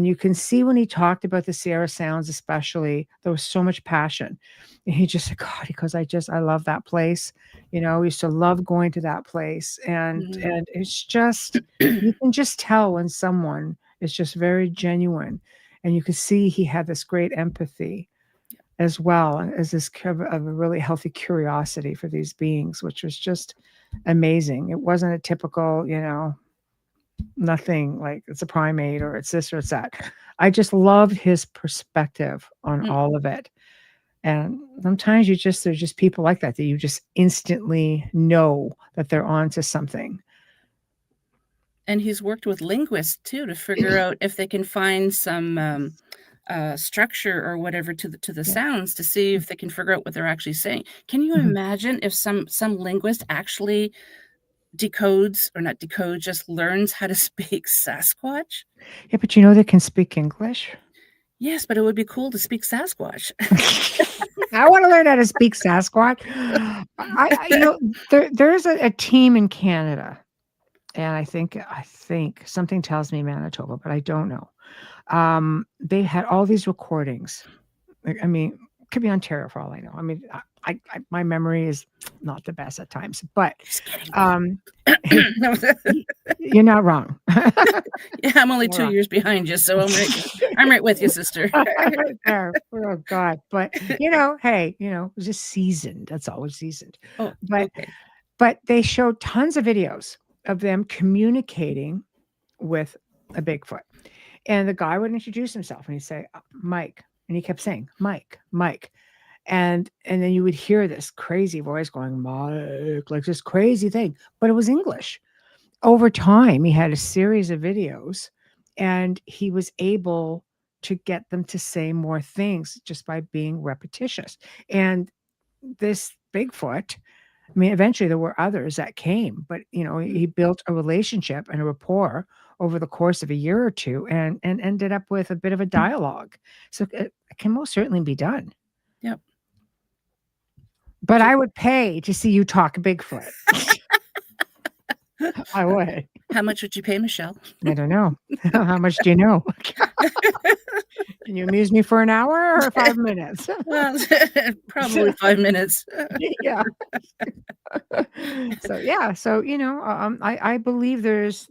you can see when he talked about the Sierra Sounds, especially, there was so much passion. And he just said, God, because I love that place. I used to love going to that place. And Mhm. and it's just you can just tell when someone is just very genuine. And you could see he had this great empathy as well as this kind of a really healthy curiosity for these beings, which was just amazing. It wasn't a typical, nothing like it's a primate or it's this or it's that. I just loved his perspective on Mm. all of it. And sometimes there's just people like that you just instantly know that they're onto something. And he's worked with linguists too to figure out if they can find some structure or whatever to the Yeah. sounds to see if they can figure out what they're actually saying. Can you Mhm. imagine if some linguist actually decodes or not decodes, just learns how to speak Sasquatch? Yeah, but they can speak English. Yes, but it would be cool to speak Sasquatch. I want to learn how to speak Sasquatch. There's a team in Canada, and I think something tells me Manitoba, but I don't know. They had all these recordings. Like, I mean, could be Ontario for all I know. I mean, my memory is not the best at times, but He's getting um, old. you're not wrong. Yeah, I'm only You're 2 wrong. years behind you, so I'm right with you, sister. Right there. Oh God. But hey, it was just seasoned. That's always seasoned. Oh, But okay. but they showed tons of videos of them communicating with a Bigfoot. And the guy would introduce himself and he'd say, Mike. And he kept saying, Mike, Mike. And then you would hear this crazy voice going, Mike, like this crazy thing. But it was English. Over time, he had a series of videos and he was able to get them to say more things just by being repetitious. And this Bigfoot, I mean, eventually there were others that came, but Mm, he built a relationship and a rapport over the course of a year or two and ended up with a bit of a dialogue. So it can most certainly be done. yep. But So I would pay to see you talk Bigfoot. I would. how much would you pay, Michelle? I don't know. How much do you know? Can you amuse me for an hour or 5 minutes? Well, probably 5 minutes. Yeah. So, yeah. So, I believe there's,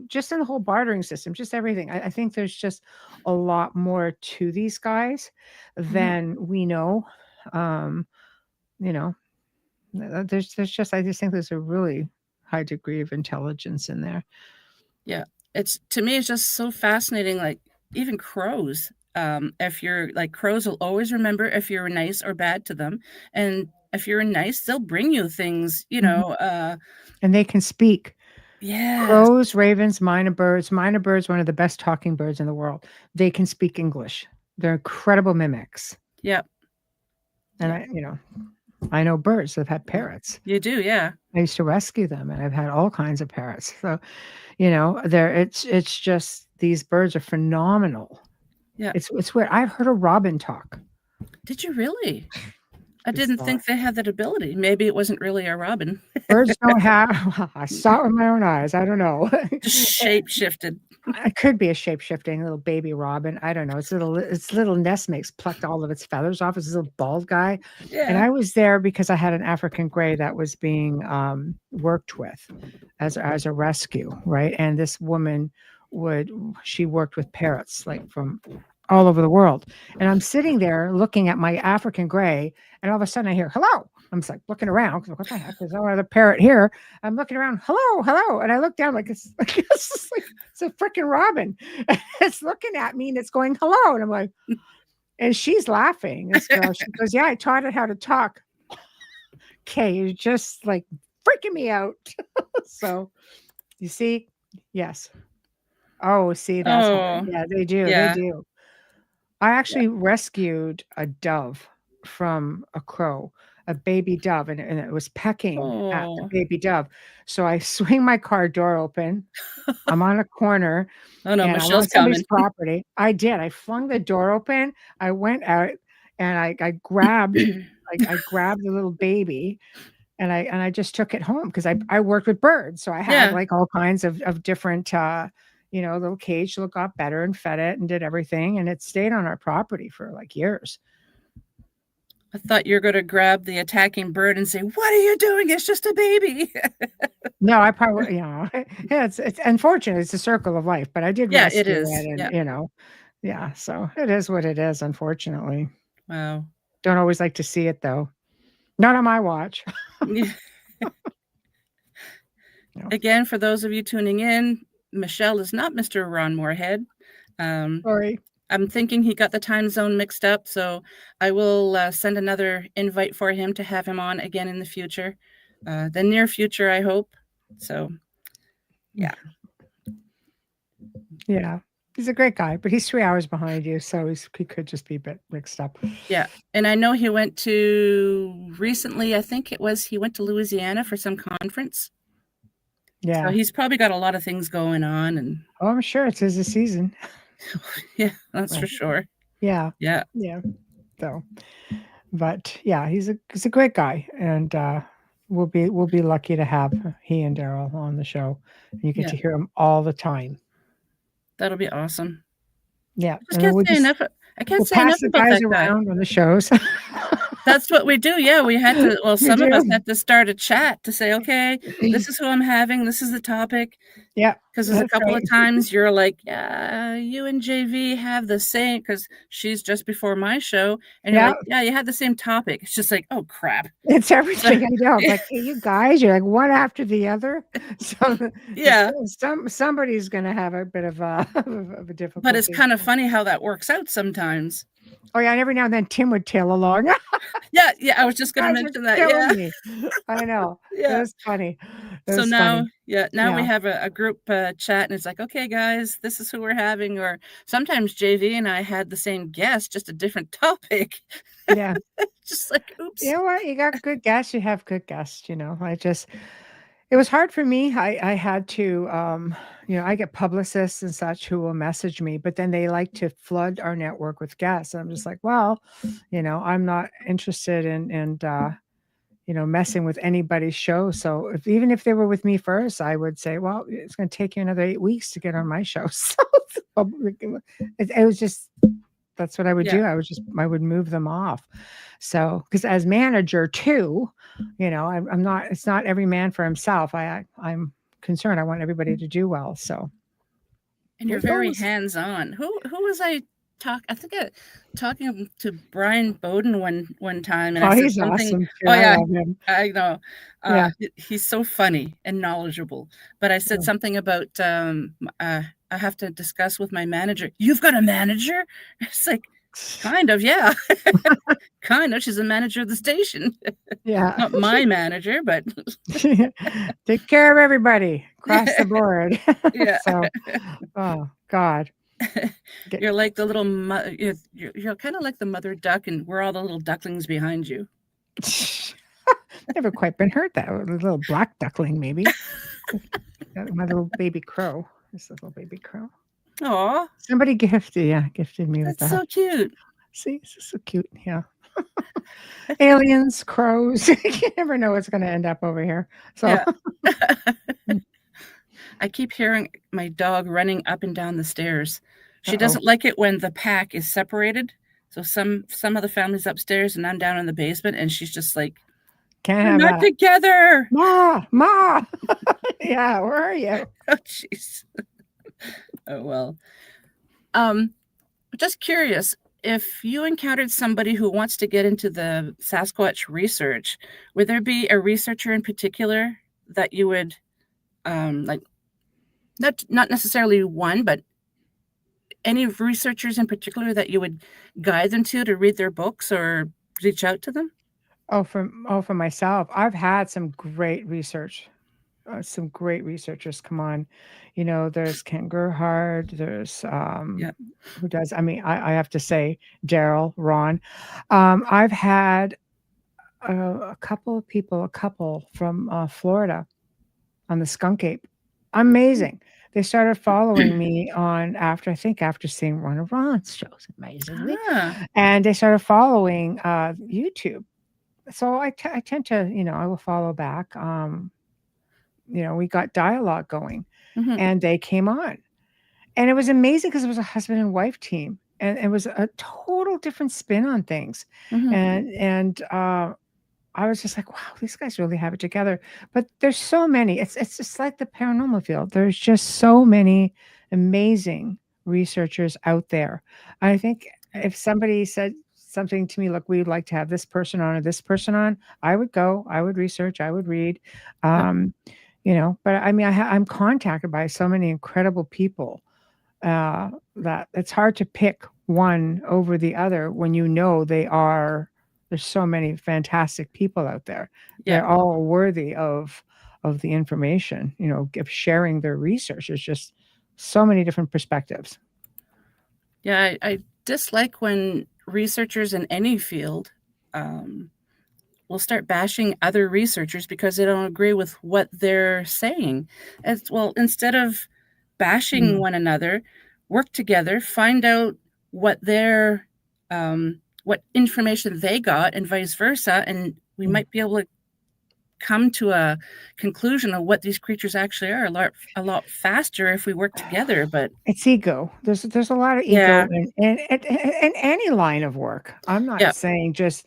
just in the whole bartering system, just everything. I think there's just a lot more to these guys Mhm. than we know. Um, you know, there's just, I just think there's a really high degree of intelligence in there. Yeah. It's to me, it's just so fascinating, like, even crows, if you're like, crows will always remember if you're nice or bad to them, and if you're nice, they'll bring you things, Mhm. And they can speak. yes. Crows, ravens, minor birds, one of the best talking birds in the world. They can speak English. They're incredible mimics. Yep. And Yep. I know birds that have had parrots. You do, yeah. I used to rescue them and I've had all kinds of parrots. So, it's just these birds are phenomenal Yeah. It's weird. I've heard a robin talk. Did you really? I It's didn't think they had that ability. Maybe it wasn't really a robin. birds don't have. I saw it with my own eyes. I don't know. Just shape shifted. It could be a shape-shifting little baby robin. I don't know. Its little nestmates plucked all of its feathers off. It's a little bald guy, and Yeah. I was there because I had an African gray that was being worked with as a rescue, right? And this woman would she worked with parrots like from all over the world, and I'm sitting there looking at my African gray, and all of a sudden I hear hello. I'm just like looking around. What the heck? There's no other parrot here. I'm looking around. Hello, hello, and I look down like it's like it's a freaking robin. It's looking at me and it's going hello, and I'm like, and she's laughing. This girl, she goes, "Yeah, I taught it how to talk." Okay, you're just like freaking me out. So you see, yes. Oh, see, that's how. Oh, Yeah, they do. They yeah. do. I Yeah. actually rescued a dove from a crow, a baby dove, and it was pecking at the Oh. baby dove. So I swing my car door open. I'm on a corner Oh no, and I'm Michelle's on somebody's coming. property. I did. I flung the door open. I went out and I grabbed I grabbed the little baby and I just took it home because I worked with birds. So I had Yeah. like all kinds of different little cage till it got better and fed it and did everything. And it stayed on our property for like years. I thought you were going to grab the attacking bird and say, "What are you doing? It's just a baby." No, I probably, yeah, it's unfortunate. It's a circle of life, but I did Yeah, it rescue it is. and, Yeah. yeah, so it is what it is, unfortunately. Wow. Don't always like to see it though. Not on my watch. Yeah. No. Again, for those of you tuning in, Michelle is not Mr. Ron Morehead. Um, Sorry. I'm thinking he got the time zone mixed up, so I will send another invite for him to have him on again in the future, the near future, I hope. So, yeah. Yeah. He's a great guy, but he's 3 hours behind you, so he could just be a bit mixed up. Yeah, and I know he went to recently, I think it was he went to Louisiana for some conference. So Yeah. he's probably got a lot of things going on and Oh, I'm sure it's his season. yeah, that's for Right. sure. Yeah. Yeah. Yeah. So, but yeah, he's a great guy, and we'll be lucky to have he and Daryl on the show. And you get Yeah. to hear him all the time. That'll be awesome. Yeah, Just and then can't say enough. I can't we'll say pass enough the about guys that guy. around on the shows. That's what we do. Yeah, we had to. Well, We some of us do. had to start a chat to say, okay, this is who I'm having. This is the topic. Yeah, Because there's a that's couple right. of times you're like, yeah, you and JV have the same. Because she's just before my show, and you're Yeah, like, yeah, you had the same topic. It's just like, oh crap. it's So, everything I know. It's like, hey, you guys, you're like one after the other. So yeah, somebody's going to have a bit of of a but it's difficulty. kind of funny how that works out sometimes. Oh yeah, and every now and then Tim would tail along. Yeah, yeah. I was just going to Guys are mention that. killing Yeah, me. I know. It yeah. was funny. It So was now, funny. yeah, now we Yeah. have a group chat, and it's like, okay, guys, this is who we're having. Or sometimes JV and I had the same guest, just a different topic. Yeah. Just like, oops. You know what? You got good guests, you have good guests, it was hard for me. I had to, I get publicists and such who will message me, but then they like to flood our network with guests. And I'm just like, well, I'm not interested in messing with anybody's show. So even if they were with me first, I would say, well, it's going to take you another 8 weeks to get on my show. So it was just, that's what I would do. Yeah. I would move them off. So, because as manager too, I'm not, it's not every man for himself. I'm concerned. I want everybody to do well. So, And you're it very goes. hands-on. Who was I talking to Brian Bowden one time, and I Oh, said he's something. awesome too. Oh I yeah, love him. I know. Yeah. He's so funny and knowledgeable. But I said Yeah. something about I have to discuss with my manager. You've got a manager? It's like, kind of, yeah. Kind of. She's the manager of the station. Yeah. Not my manager, but Take care of everybody across the board. yeah. So, oh God. You're like the little you're kind of like the mother duck, and we're all the little ducklings behind you. Never quite been heard that. A little black duckling, maybe. My little baby crow. This little baby crow. Aw, Somebody gifted me with that's that. so cute. See, this is so cute. Yeah. Aliens, crows. You never know what's going to end up over here. So, Yeah. I keep hearing my dog running up and down the stairs. She uh-oh. doesn't like it when the pack is separated. So some of the family's upstairs and I'm down in the basement, and she's just like, Can't "We're have not that. together." Ma, ma. Yeah, where are you? Oh, jeez. Oh well. Um, just curious, if you encountered somebody who wants to get into the Sasquatch research, would there be a researcher in particular that you would like, not necessarily one, but any researchers in particular that you would guide them to read their books or reach out to them? For myself, I've had some great researchers come on. You know, there's Kent Gerhard, there's Yeah. who does. I mean, I have to say, Daryl, Ron. I've had a couple of people, a couple from Florida on the Skunk Ape. Amazing. They started following me on after I think after seeing one of Ron's shows, amazingly, Ah. and they started following YouTube. So I tend to, I will follow back. We got dialogue going, Mhm. and they came on, and it was amazing because it was a husband and wife team, and it was a total different spin on things, Mhm. and I was just like, wow, these guys really have it together. But there's so many. It's just like the paranormal field. There's just so many amazing researchers out there. I think Yeah. if somebody said something to me like we'd like to have this person on or this person on, I would go, I would research, I would read. Yep. Um, but I mean, I'm contacted by so many incredible people that it's hard to pick one over the other when there's so many fantastic people out there. Yeah. They're all worthy of the information, of sharing their research. There's just so many different perspectives. Yeah, I dislike when researchers in any field um, will start bashing other researchers because they don't agree with what they're saying. As well, instead of bashing Mm. one another, work together, find out what information they got, and vice versa, and we Mm. might be able to come to a conclusion of what these creatures actually are a lot faster if we work together. But It's ego. There's a lot of yeah, ego in any line of work. I'm not yeah, saying just,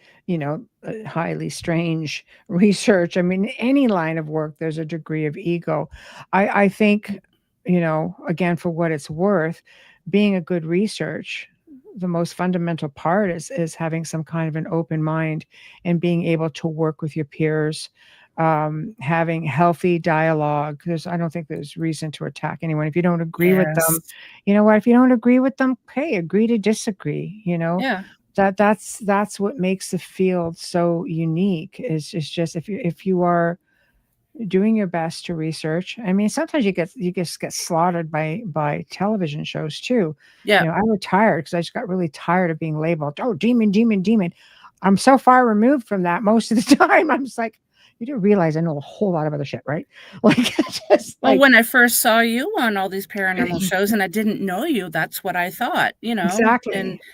highly strange research. I mean, any line of work, there's a degree of ego. I think, again, for what it's worth, being a good research, the most fundamental part is having some kind of an open mind and being able to work with your peers, having healthy dialogue. I don't think there's reason to attack anyone. If you don't agree with yes, them, you know what? If you don't agree with them, hey, agree to disagree. yeah, That's what makes the field so unique. Is just if you are doing your best to research. I mean, sometimes you just get slaughtered by television shows too. yeah. I retired because I just got really tired of being labeled, oh, demon, demon, demon. I'm so far removed from that most of the time. I'm just like, you do realize I know a whole lot of other shit, right? Like, just Well, like when I first saw you on all these paranormal shows and I didn't know you, that's what I thought, and exactly.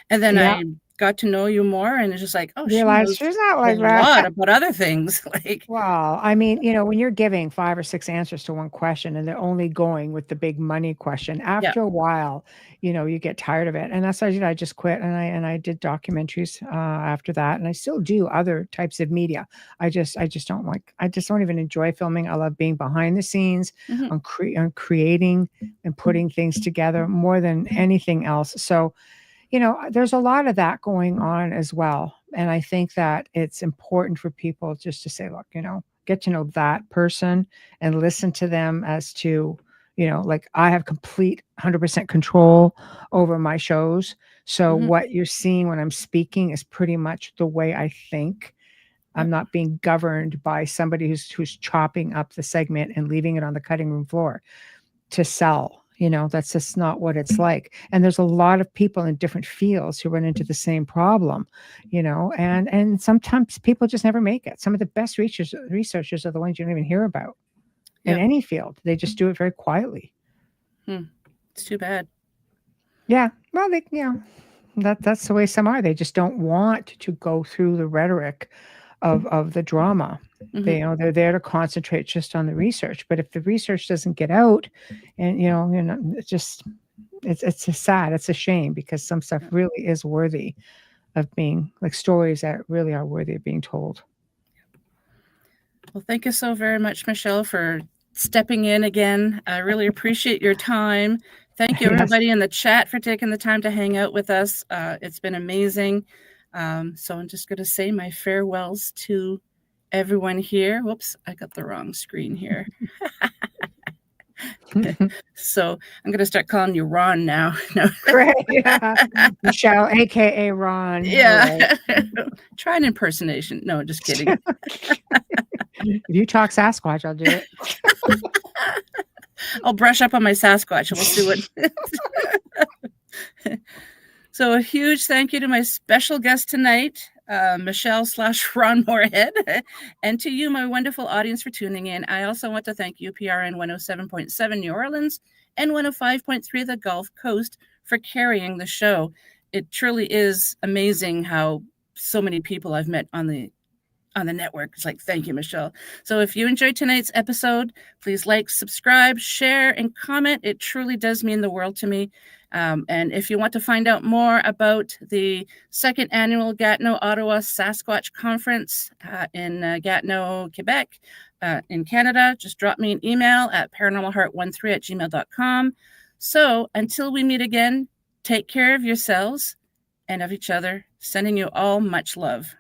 then Yeah. I got to know you more, and it's just like, "Oh, she Realize knows she's not a like lot that. about other things." Like, Well, I mean, when you're giving 5 or 6 answers to one question and they're only going with the big money question, yeah. after a while, you get tired of it. And that's what I did. I just quit and I did documentaries after that. And I still do other types of media. I just don't even enjoy filming. I love being behind the scenes Mhm. on creating and putting things together more than anything else. So, there's a lot of that going on as well. And I think that it's important for people just to say, look, get to know that person and listen to them as to, like I have complete 100% control over my shows. So Mhm. what you're seeing when I'm speaking is pretty much the way I think. I'm Yep. not being governed by somebody who's chopping up the segment and leaving it on the cutting room floor to sell. That's just not what it's like. And there's a lot of people in different fields who run into the same problem, and sometimes people just never make it. Some of the best researchers are the ones you don't even hear about in Yep. any field. They just do it very quietly. Hmm. It's too bad. Yeah. Well, that's the way some are. They just don't want to go through the rhetoric of the drama. Mm-hmm. They're there to concentrate just on the research. But if the research doesn't get out, and it's just it's just sad. It's a shame because some stuff really is worthy of being like stories that really are worthy of being told. Well, thank you so very much, Michelle, for stepping in again. I really appreciate your time. Thank you, Yes. everybody in the chat, for taking the time to hang out with us. It's been amazing. So I'm just going to say my farewells to everyone here. Whoops, I got the wrong screen here. So I'm going to start calling you Ron now. No. Great. Yeah. Michelle, aka Ron. Yeah. Right. Try an impersonation. No, just kidding. If you talk Sasquatch, I'll do it. I'll brush up on my Sasquatch and we'll see what. So a huge thank you to my special guest tonight, Michelle/Ron Morehead, and to you, my wonderful audience, for tuning in. I also want to thank UPRN 107.7 New Orleans and 105.3 the Gulf Coast for carrying the show. It truly is amazing how so many people I've met on the network. It's like, thank you, Michelle. So if you enjoyed tonight's episode, please like, subscribe, share, and comment. It truly does mean the world to me. And if you want to find out more about the second annual Gatineau Ottawa Sasquatch Conference in Gatineau, Quebec, in Canada, just drop me an email at paranormalheart13@gmail.com. So until we meet again, take care of yourselves and of each other. Sending you all much love.